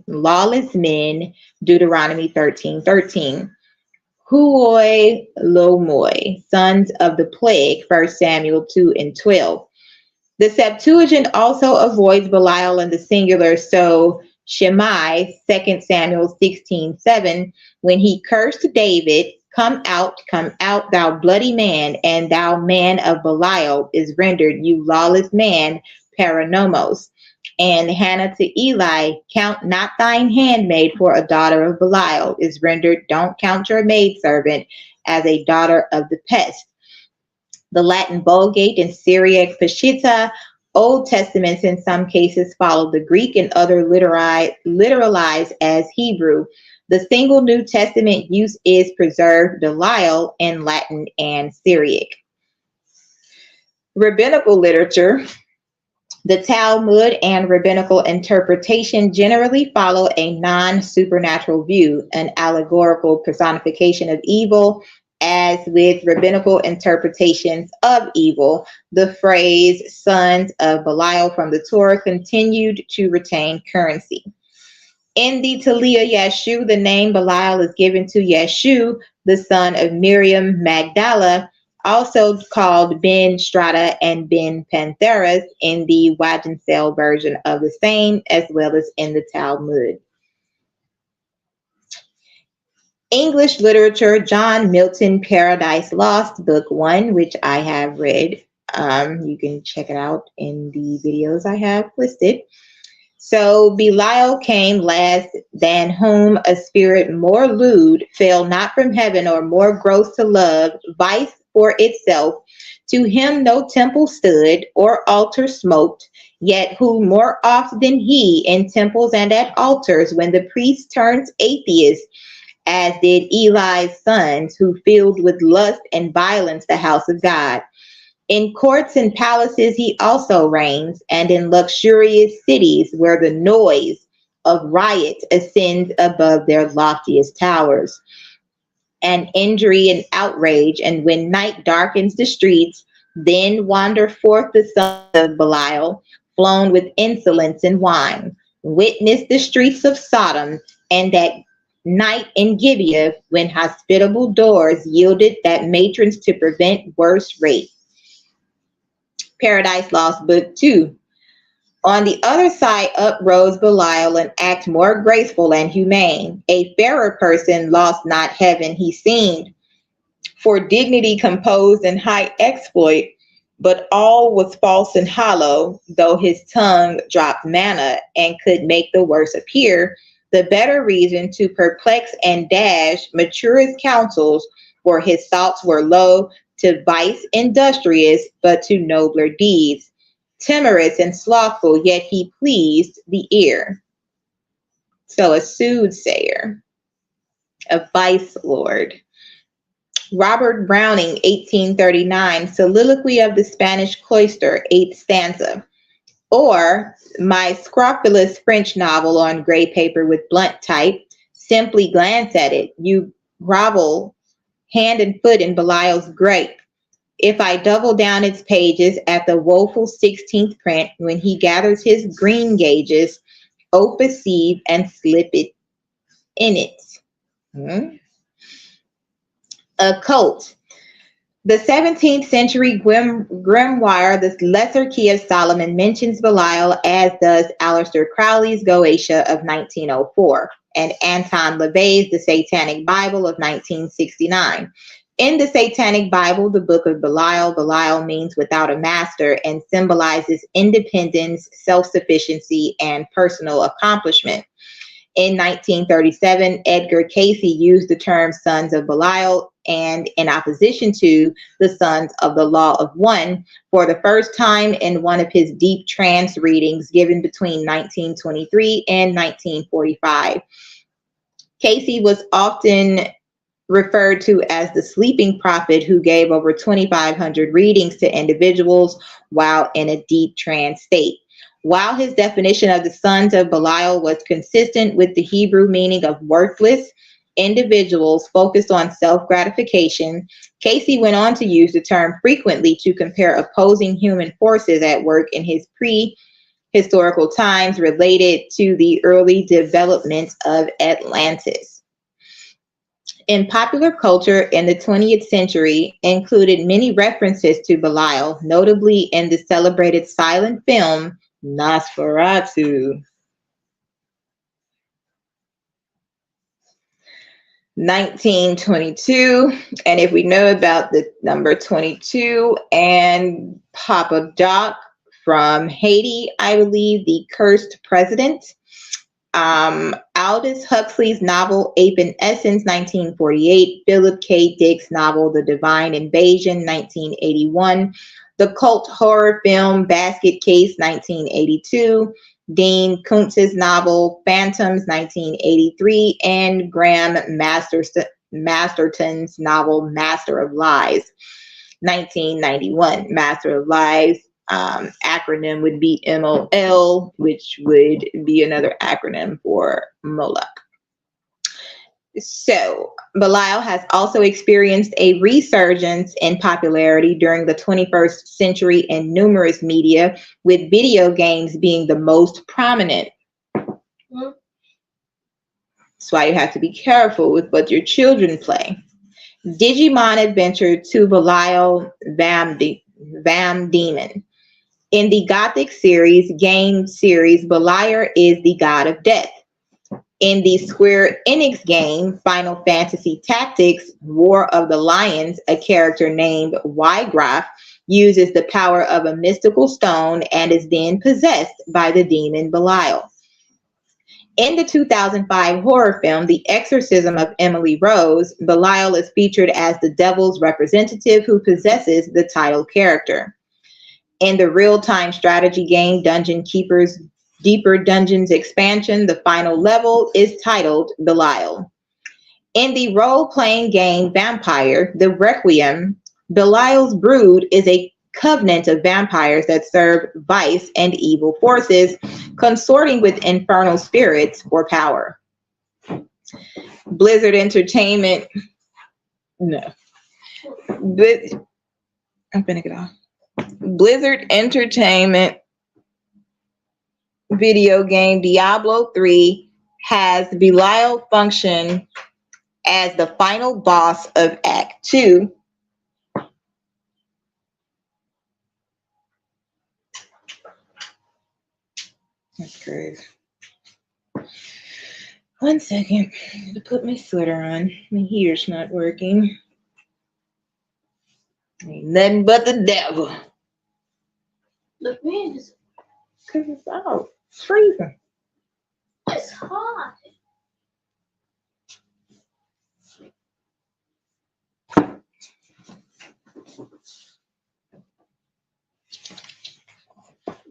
lawless men, Deuteronomy 13:13. Huoi Lomoi, sons of the plague, 1 Samuel 2:12. The Septuagint also avoids Belial in the singular, so Shimei, 2 Samuel 16:7, when he cursed David, come out, thou bloody man, and thou man of Belial, is rendered, you lawless man, paranomos. And Hannah to Eli, count not thine handmaid for a daughter of Belial, is rendered, don't count your maidservant as a daughter of the pest. The Latin Vulgate and Syriac Peshitta, Old Testaments in some cases follow the Greek and other literalized as Hebrew. The single New Testament use is preserved Belial in Latin and Syriac. Rabbinical literature. The Talmud and rabbinical interpretation generally follow a non-supernatural view, an allegorical personification of evil. As with rabbinical interpretations of evil, the phrase sons of Belial from the Torah continued to retain currency. In the Talia Yeshu, the name Belial is given to Yeshu, the son of Miriam Magdala, also called Ben Strata and Ben Pantheras in the Wagenseil version of the same, as well as in the Talmud. English literature, John Milton, Paradise Lost, Book 1, which I have read. You can check it out in the videos I have listed. So Belial came last, than whom a spirit more lewd fell not from heaven, or more gross to love, vice for itself. To him no temple stood, or altar smoked, yet who more oft than he in temples and at altars, when the priest turns atheist, as did Eli's sons, who filled with lust and violence the house of God. In courts and palaces he also reigns, and in luxurious cities where the noise of riot ascends above their loftiest towers. And injury and outrage, and when night darkens the streets, then wander forth the sons of Belial, flown with insolence and wine. Witness the streets of Sodom, and that night in Gibeah, when hospitable doors yielded that matrons to prevent worse rape. Paradise Lost, Book 2. On the other side up rose Belial, an act more graceful and humane. A fairer person lost not heaven he seemed, for dignity composed and high exploit, but all was false and hollow, though his tongue dropped manna and could make the worse appear. The better reason to perplex and dash maturest counsels, for his thoughts were low, to vice industrious, but to nobler deeds. Timorous and slothful, yet he pleased the ear. So a soothsayer, a vice lord. Robert Browning, 1839, Soliloquy of the Spanish Cloister, 8th stanza. Or my scrofulous French novel on gray paper with blunt type. Simply glance at it. You grovel hand and foot in Belial's grape. If I double down its pages at the woeful 16th print, when he gathers his green gages, perceive and slip it in it. Occult. The 17th century grimoire, The Lesser Key of Solomon, mentions Belial, as does Aleister Crowley's Goetia of 1904 and Anton LaVey's The Satanic Bible of 1969. In the Satanic Bible, the Book of Belial, Belial means without a master and symbolizes independence, self-sufficiency, and personal accomplishment. In 1937, Edgar Cayce used the term sons of Belial, and in opposition to the Sons of the Law of One, for the first time in one of his deep trance readings given between 1923 and 1945. Cayce was often referred to as the sleeping prophet, who gave over 2,500 readings to individuals while in a deep trance state. While his definition of the sons of Belial was consistent with the Hebrew meaning of worthless individuals focused on self-gratification, Cayce went on to use the term frequently to compare opposing human forces at work in his pre-historical times related to the early development of Atlantis. In popular culture in the 20th century included many references to Belial, notably in the celebrated silent film Nosferatu. 1922. And if we know about the number 22 and Papa Doc from Haiti, I believe, The Cursed President. Aldous Huxley's novel Ape in Essence, 1948. Philip K. Dick's novel The Divine Invasion, 1981. The cult horror film Basket Case, 1982. Dean Koontz's novel Phantoms, 1983. And Graham Masterton's novel Master of Lies, 1991. Master of Lies, acronym would be MOL, which would be another acronym for Moloch. So Belial has also experienced a resurgence in popularity during the 21st century in numerous media, with video games being the most prominent. That's why you have to be careful with what your children play. Digimon Adventure to Belial NovemberDemon. In the Gothic game series, Belial is the god of death. In the Square Enix game, Final Fantasy Tactics, War of the Lions, a character named Wygraf uses the power of a mystical stone and is then possessed by the demon Belial. In the 2005 horror film, The Exorcism of Emily Rose, Belial is featured as the devil's representative who possesses the title character. In the real-time strategy game Dungeon Keeper's Deeper Dungeons expansion, the final level is titled Belial. In the role-playing game Vampire: The Requiem, Belial's brood is a covenant of vampires that serve vice and evil forces, consorting with infernal spirits for power. Blizzard Entertainment, Blizzard Entertainment video game Diablo 3 has Belial function as the final boss of Act 2. That's crazy. 1 second. I need to put my sweater on. My heater's not working. Ain't nothing but the devil. Look, man, it's Because it's out. It's freezing. hot.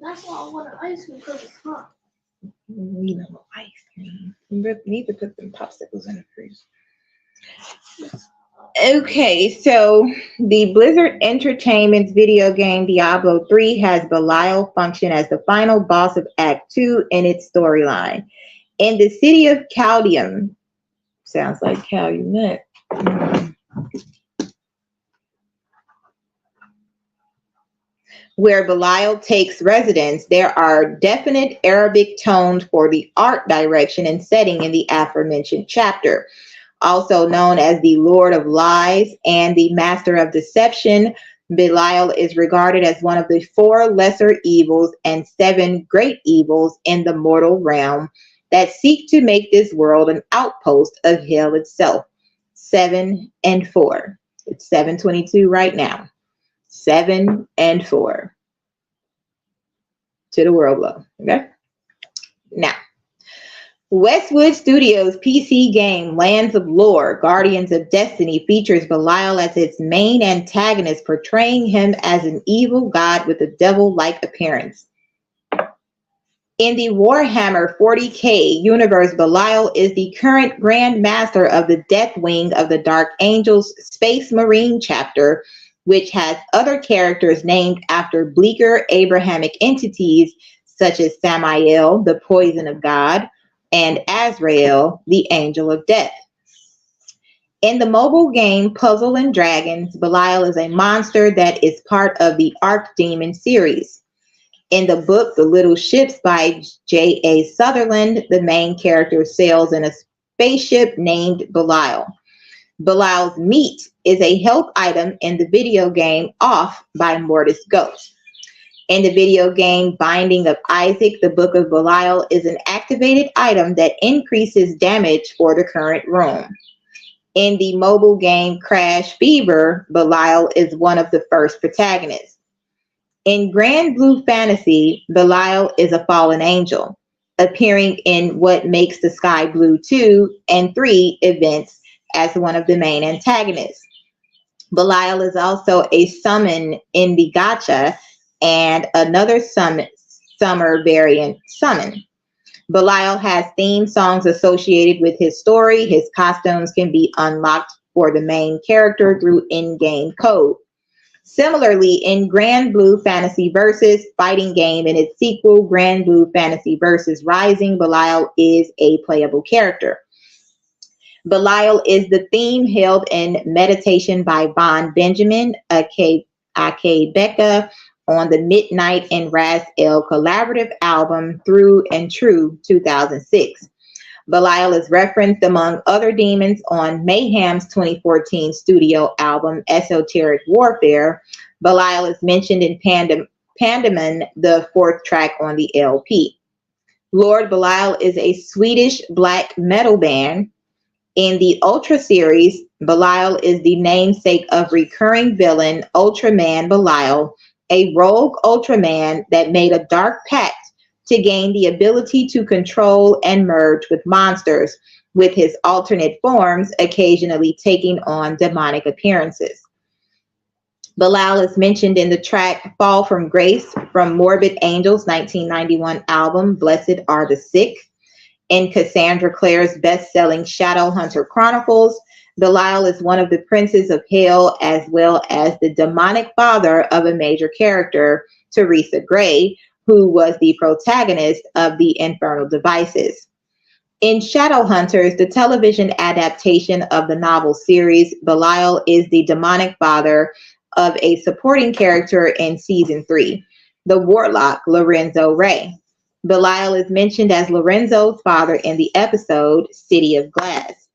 That's why I want an ice cream, because it's hot. We need no ice cream. We need to put them popsicles in the freezer. Okay, so the Blizzard Entertainment's video game Diablo 3 has Belial function as the final boss of Act 2 in its storyline. In the city of Caldium, sounds like Calumet, where Belial takes residence, there are definite Arabic tones for the art direction and setting in the aforementioned chapter. Also known as the Lord of Lies and the Master of Deception, Belial is regarded as one of the 4 lesser evils and 7 great evils in the mortal realm that seek to make this world an outpost of hell itself. 7 and 4. It's 7:22 right now. 7 and 4. To the world blow. Okay? Now, Westwood Studios' PC game Lands of Lore, Guardians of Destiny features Belial as its main antagonist, portraying him as an evil god with a devil-like appearance. In the Warhammer 40K universe, Belial is the current Grand Master of the Death Wing of the Dark Angels Space Marine chapter, which has other characters named after bleaker Abrahamic entities such as Samael, the poison of God, and Azrael, the angel of death. In the mobile game Puzzle and Dragons, Belial is a monster that is part of the Archdemon series. In the book The Little Ships by J.A. Sutherland, the main character sails in a spaceship named Belial. Belial's meat is a health item in the video game Off by Mortis Ghost. In the video game Binding of Isaac, the Book of Belial is an activated item that increases damage for the current room. In the mobile game Crash Fever, Belial is one of the first protagonists. In Grand Blue Fantasy, Belial is a fallen angel, appearing in What Makes the Sky Blue 2 and 3 events as one of the main antagonists. Belial is also a summon in the Gacha and another summer variant summon. Belial has theme songs associated with his story. His costumes can be unlocked for the main character through in-game code. Similarly, in Grand Blue Fantasy Versus fighting game and its sequel, Grand Blue Fantasy Versus Rising, Belial is a playable character. Belial is the theme held in meditation by Von Benjamin, Ake Becca, on the Midnight and Ras El collaborative album Through and True 2006. Belial is referenced among other demons on Mayhem's 2014 studio album Esoteric Warfare. Belial is mentioned in Pandemon, the fourth track on the LP. Lord Belial is a Swedish black metal band. In the Ultra series, Belial is the namesake of recurring villain Ultraman Belial, a rogue Ultraman that made a dark pact to gain the ability to control and merge with monsters, with his alternate forms occasionally taking on demonic appearances. Belial is mentioned in the track Fall from Grace from Morbid Angel's 1991 album Blessed Are the Sick. In Cassandra Clare's best-selling Shadowhunter Chronicles, Belial is one of the princes of hell, as well as the demonic father of a major character, Teresa Gray, who was the protagonist of the Infernal Devices. In Shadowhunters, the television adaptation of the novel series, Belial is the demonic father of a supporting character in season 3, the warlock Lorenzo Ray. Belial is mentioned as Lorenzo's father in the episode City of Glass.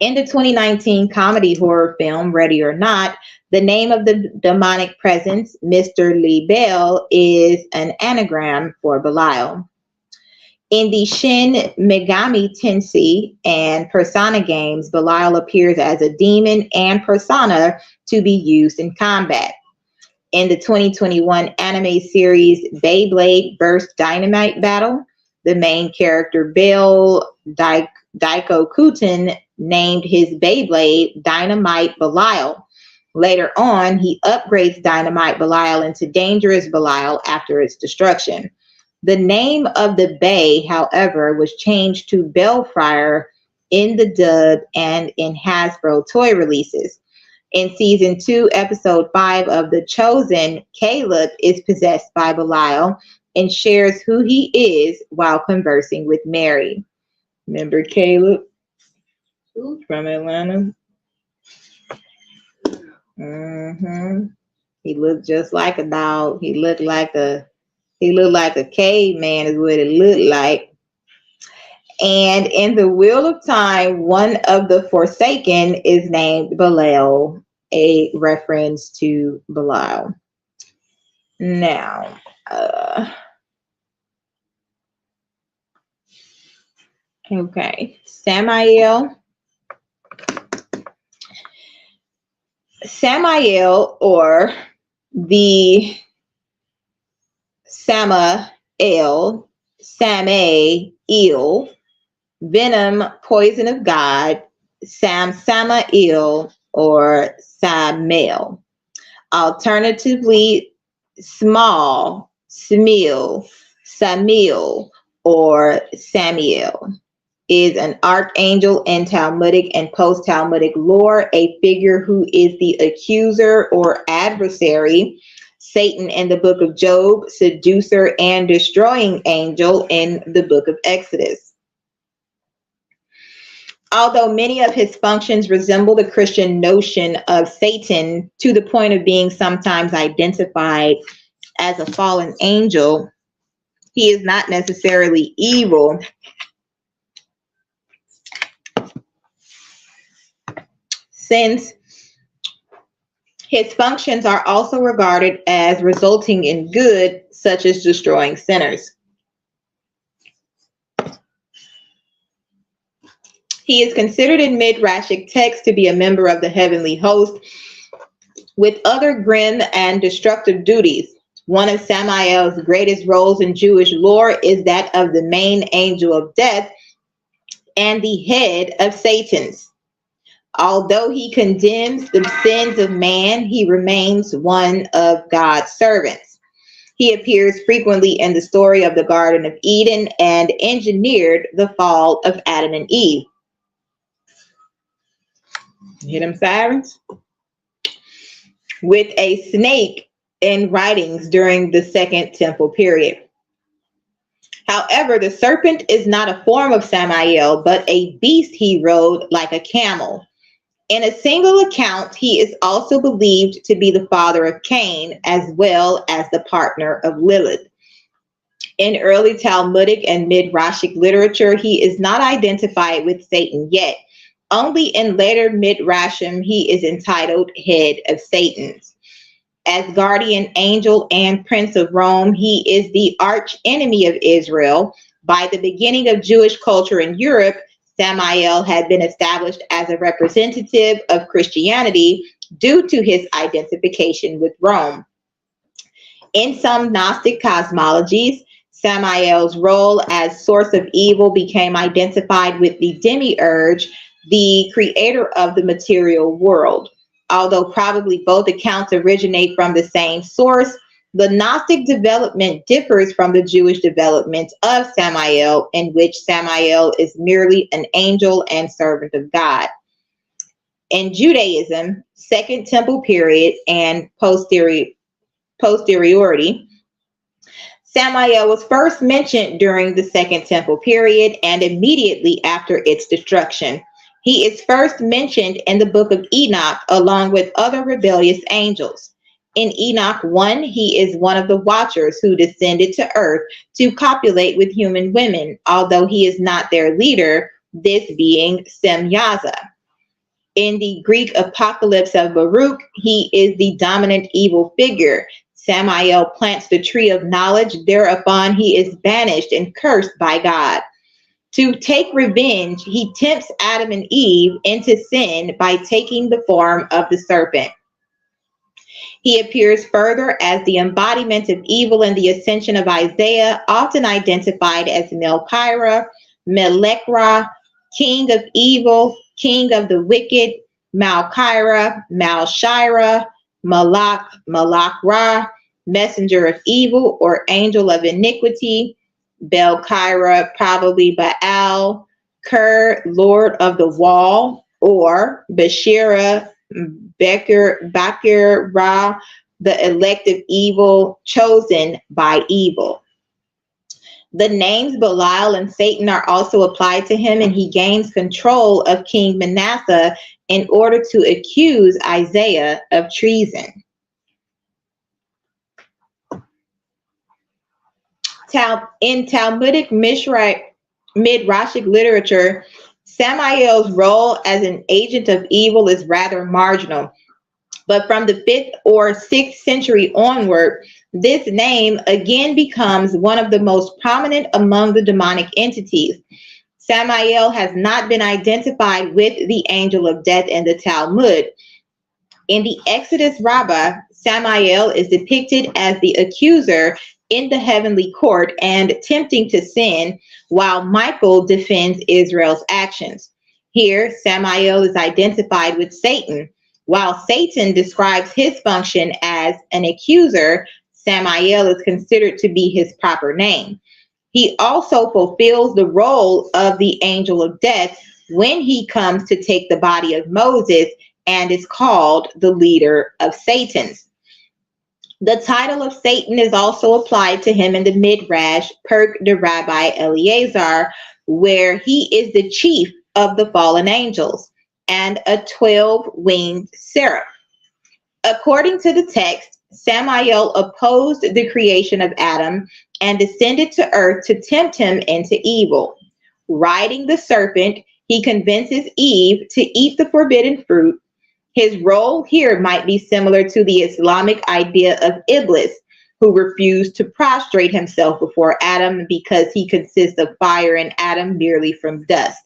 In the 2019 comedy horror film Ready or Not, the name of the demonic presence, Mr. Lee Bell, is an anagram for Belial. In the Shin Megami Tensei and Persona games, Belial appears as a demon and persona to be used in combat. In the 2021 anime series Beyblade Burst Dynamite Battle, the main character Baal Daikokuten named his Beyblade Dynamite Belial. Later on, he upgrades Dynamite Belial into Dangerous Belial after its destruction. The name of the Bay, however, was changed to Bellfire in the dub and in Hasbro toy releases. In season 2, episode 5 of The Chosen, Caleb is possessed by Belial and shares who he is while conversing with Mary. Remember Caleb from Atlanta? He looked just like a dog. He looked like a caveman is what it looked like. And in the Wheel of Time, one of the Forsaken is named Belial, a reference to Belial. Now, okay, Samael or the Samael, Venom, Poison of God, Samael or Samael. Alternatively, Small, Samiel, or Samiel is an archangel in Talmudic and post-Talmudic lore, a figure who is the accuser or adversary, Satan in the book of Job, seducer and destroying angel in the book of Exodus. Although many of his functions resemble the Christian notion of Satan to the point of being sometimes identified as a fallen angel, he is not necessarily evil. Since his functions are also regarded as resulting in good, such as destroying sinners. He is considered in Midrashic texts to be a member of the heavenly host with other grim and destructive duties. One of Samael's greatest roles in Jewish lore is that of the main angel of death and the head of Satan's. Although he condemns the sins of man, he remains one of God's servants. He appears frequently in the story of the Garden of Eden and engineered the fall of Adam and Eve. Hear them sirens? With a snake in writings during the Second Temple period. However, the serpent is not a form of Samael, but a beast he rode like a camel. In a single account, he is also believed to be the father of Cain, as well as the partner of Lilith. In early Talmudic and Midrashic literature, he is not identified with Satan yet. Only in later Midrashim he is entitled head of Satan's. As guardian angel and prince of Rome, he is the arch enemy of Israel. By the beginning of Jewish culture in Europe, Samael had been established as a representative of Christianity due to his identification with Rome. In some Gnostic cosmologies, Samael's role as source of evil became identified with the demiurge, the creator of the material world. Although probably both accounts originate from the same source, the Gnostic development differs from the Jewish development of Samael, in which Samael is merely an angel and servant of God. In Judaism, Second Temple period and posteriority, Samael was first mentioned during the Second Temple period and immediately after its destruction. He is first mentioned in the book of Enoch along with other rebellious angels. In Enoch 1, he is one of the watchers who descended to earth to copulate with human women, although he is not their leader, this being Semyaza. In the Greek apocalypse of Baruch, he is the dominant evil figure. Samael plants the tree of knowledge, thereupon he is banished and cursed by God. To take revenge, he tempts Adam and Eve into sin by taking the form of the serpent. He appears further as the embodiment of evil in the Ascension of Isaiah, often identified as Melchira, Melechra, king of evil, king of the wicked, Malchira, Malshira, Malach, Malachra, messenger of evil or angel of iniquity, Belchira, probably Baal, Ker, lord of the wall, or Bashira, Bakir, Ra, the elect of evil, chosen by evil. The names Belial and Satan are also applied to him, and he gains control of King Manasseh in order to accuse Isaiah of treason. In Talmudic Midrashic literature, Samael's role as an agent of evil is rather marginal. But from the 5th or 6th century onward, this name again becomes one of the most prominent among the demonic entities. Samael has not been identified with the angel of death in the Talmud. In the Exodus Rabbah, Samael is depicted as the accuser in the heavenly court and tempting to sin, while Michael defends Israel's actions. Here, Samael is identified with Satan. While Satan describes his function as an accuser, Samael is considered to be his proper name. He also fulfills the role of the angel of death when he comes to take the body of Moses and is called the leader of Satan's. The title of Satan is also applied to him in the Midrash, Perk de Rabbi Eleazar, where he is the chief of the fallen angels and a 12-winged seraph. According to the text, Samael opposed the creation of Adam and descended to earth to tempt him into evil. Riding the serpent, he convinces Eve to eat the forbidden fruit. His role here might be similar to the Islamic idea of Iblis, who refused to prostrate himself before Adam because he consists of fire and Adam merely from dust.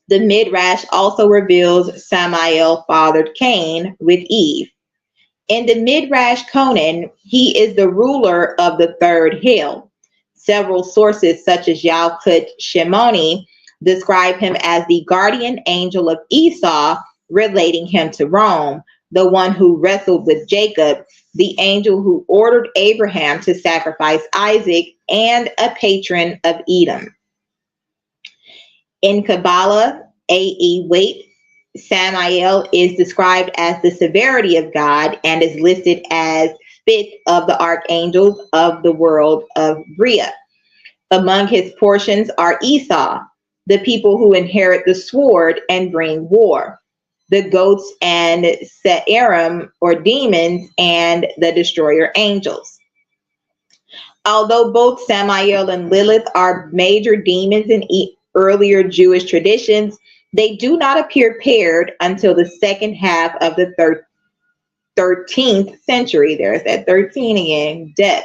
The Midrash also reveals Samael fathered Cain with Eve. In the Midrash Conan, he is the ruler of the third hill. Several sources, such as Yalkut Shimoni, describe him as the guardian angel of Esau, relating him to Rome, the one who wrestled with Jacob, the angel who ordered Abraham to sacrifice Isaac, and a patron of Edom. In Kabbalah, A.E. Waite, Samael is described as the severity of God and is listed as fifth of the archangels of the world of Bria. Among his portions are Esau, the people who inherit the sword and bring war, the goats and Se'irim, or demons, and the destroyer angels. Although both Samael and Lilith are major demons in earlier Jewish traditions, they do not appear paired until the second half of the 13th century. There's that 13 again, death,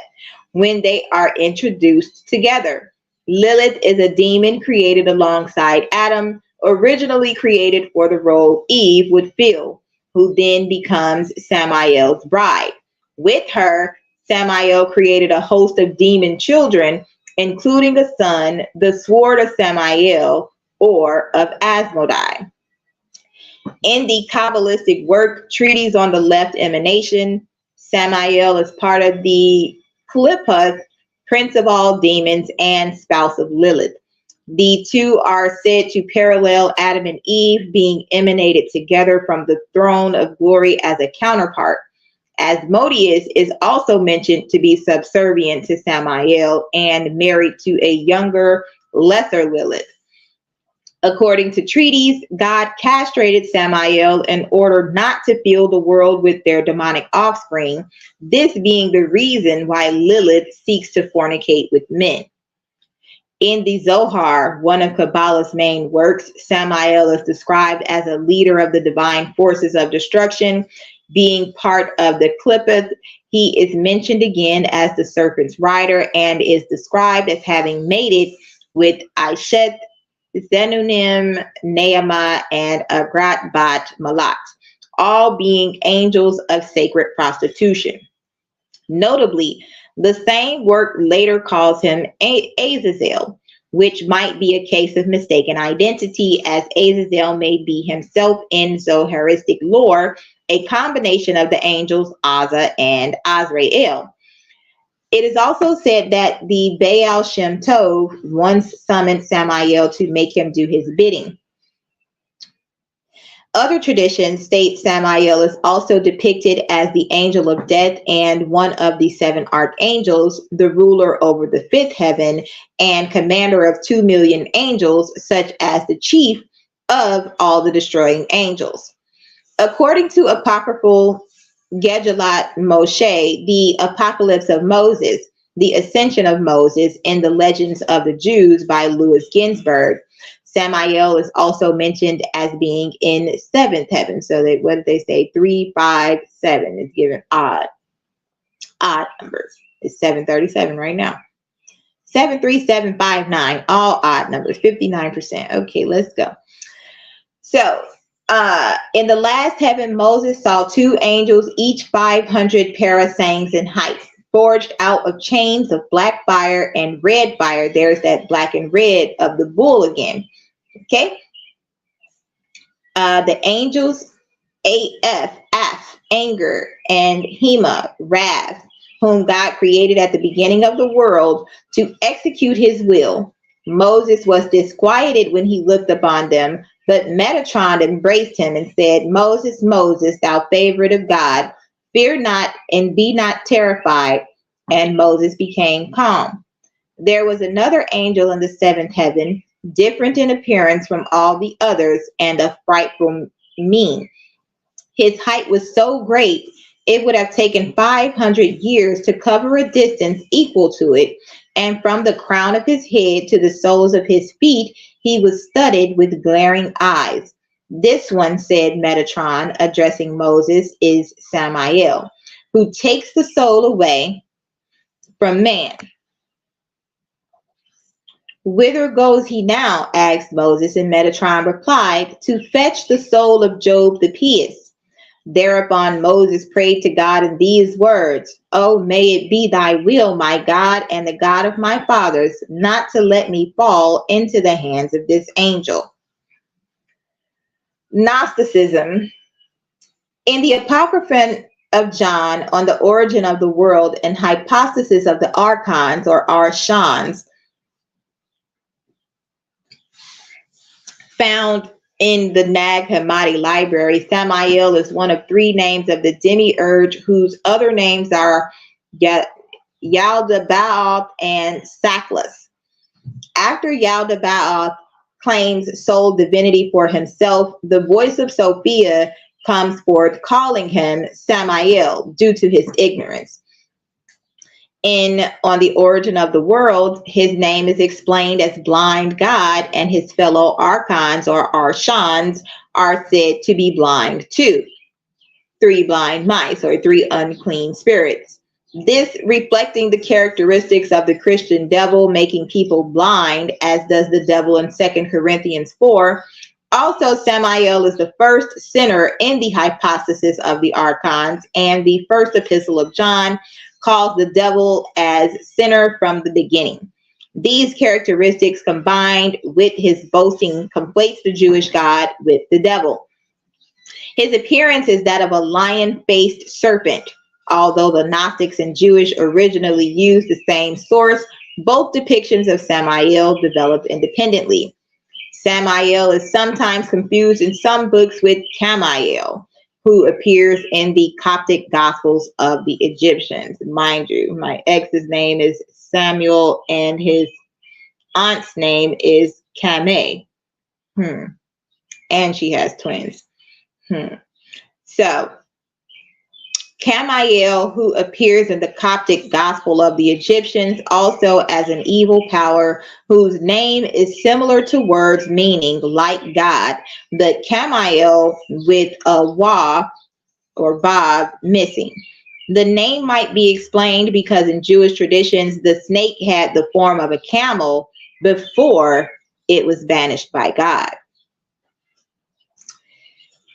when they are introduced together. Lilith is a demon created alongside Adam, originally created for the role Eve would fill, who then becomes Samael's bride. With her, Samael created a host of demon children, including a son, the sword of Samael, or of Asmodai. In the Kabbalistic work, Treatise on the Left Emanation, Samael is part of the Klippos, prince of all demons and spouse of Lilith. The two are said to parallel Adam and Eve, being emanated together from the throne of glory as a counterpart. Asmodeus is also mentioned to be subservient to Samael and married to a younger, lesser Lilith. According to treaties, God castrated Samael in order not to fill the world with their demonic offspring, this being the reason why Lilith seeks to fornicate with men. In the Zohar, one of Kabbalah's main works, Samael is described as a leader of the divine forces of destruction. Being part of the Klippos, he is mentioned again as the serpent's rider and is described as having mated with Aishet, Zenunim, Neamah, and Agrat Bat Malat, all being angels of sacred prostitution. Notably, the same work later calls him Azazel, which might be a case of mistaken identity, as Azazel may be himself in Zoharistic lore a combination of the angels Azza and Azrael. It is also said that the Baal Shem Tov once summoned Samael to make him do his bidding. Other traditions state Samael is also depicted as the angel of death and one of the seven archangels, the ruler over the fifth heaven, and commander of 2 million angels, such as the chief of all the destroying angels. According to apocryphal Gedalat Moshe, the Apocalypse of Moses, the Ascension of Moses in the Legends of the Jews by Louis Ginsburg, Samael is also mentioned as being in seventh heaven. So what did they say? 3, 5, 7 is given odd numbers. It's 737 right now. 73759, all odd numbers, 59%. Okay, let's go. So in the last heaven, Moses saw 2 angels, each 500 parasangs in height, forged out of chains of black fire and red fire. There's that black and red of the bull again. Okay. The angels Af, anger, and Hema, wrath, whom God created at the beginning of the world to execute his will. Moses was disquieted when he looked upon them, but Metatron embraced him and said, Moses, Moses, thou favorite of God, fear not and be not terrified. And Moses became calm. There was another angel in the seventh heaven, different in appearance from all the others and of frightful mien. His height was so great, it would have taken 500 years to cover a distance equal to it. And from the crown of his head to the soles of his feet, he was studded with glaring eyes. This one, said Metatron, addressing Moses, is Samael, who takes the soul away from man. Whither goes he now? Asked Moses, and Metatron replied, to fetch the soul of Job the pious. Thereupon Moses prayed to God in these words, Oh, may it be thy will, my God, and the God of my fathers, not to let me fall into the hands of this angel. Gnosticism. In the Apocrypha of John on the origin of the world and hypostasis of the archons or archons, found in the Nag Hammadi library, Samael is one of three names of the demiurge whose other names are Yaldabaoth and Saklas. After Yaldabaoth claims sole divinity for himself, the voice of Sophia comes forth calling him Samael due to his ignorance. On the origin of the world, his name is explained as blind God, and his fellow archons or archons are said to be blind too. Three blind mice or three unclean spirits. This reflecting the characteristics of the Christian devil, making people blind, as does the devil in 2 Corinthians 4. Also, Samael is the first sinner in the hypostasis of the archons, and the first epistle of John calls the devil as sinner from the beginning. These characteristics combined with his boasting conflates the Jewish God with the devil. His appearance is that of a lion-faced serpent. Although the Gnostics and Jewish originally used the same source, both depictions of Samael developed independently. Samael is sometimes confused in some books with Camael, who appears in the Coptic Gospels of the Egyptians. Mind you, my ex's name is Samuel and his aunt's name is Kameh. And she has twins. So, Camael, who appears in the Coptic Gospel of the Egyptians, also as an evil power whose name is similar to words meaning like God, but Camael with a wa or vav missing. The name might be explained because in Jewish traditions, the snake had the form of a camel before it was banished by God.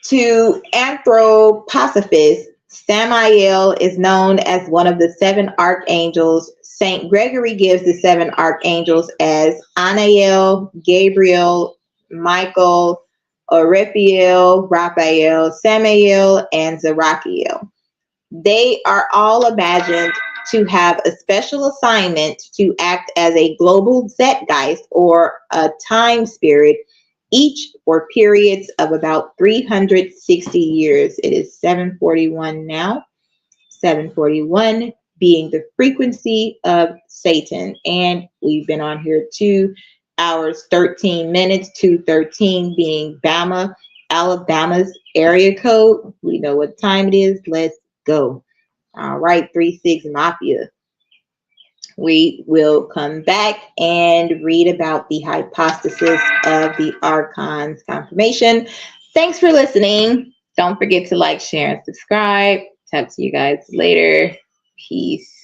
To anthroposophists, Samael is known as one of the seven archangels. Saint Gregory gives the seven archangels as Anael, Gabriel, Michael, Raphael, Samael, and Zerachiel. They are all imagined to have a special assignment to act as a global zeitgeist or a time spirit, each for periods of about 360 years. It is 7:41 now. 7:41 being the frequency of Satan. And we've been on here 2 hours, 13 minutes, 2:13 being Alabama's area code. We know what time it is. Let's go. All right, 3-6 Mafia. We will come back and read about the hypostasis of the archons confirmation. Thanks for listening. Don't forget to like, share, and subscribe. Talk to you guys later. Peace.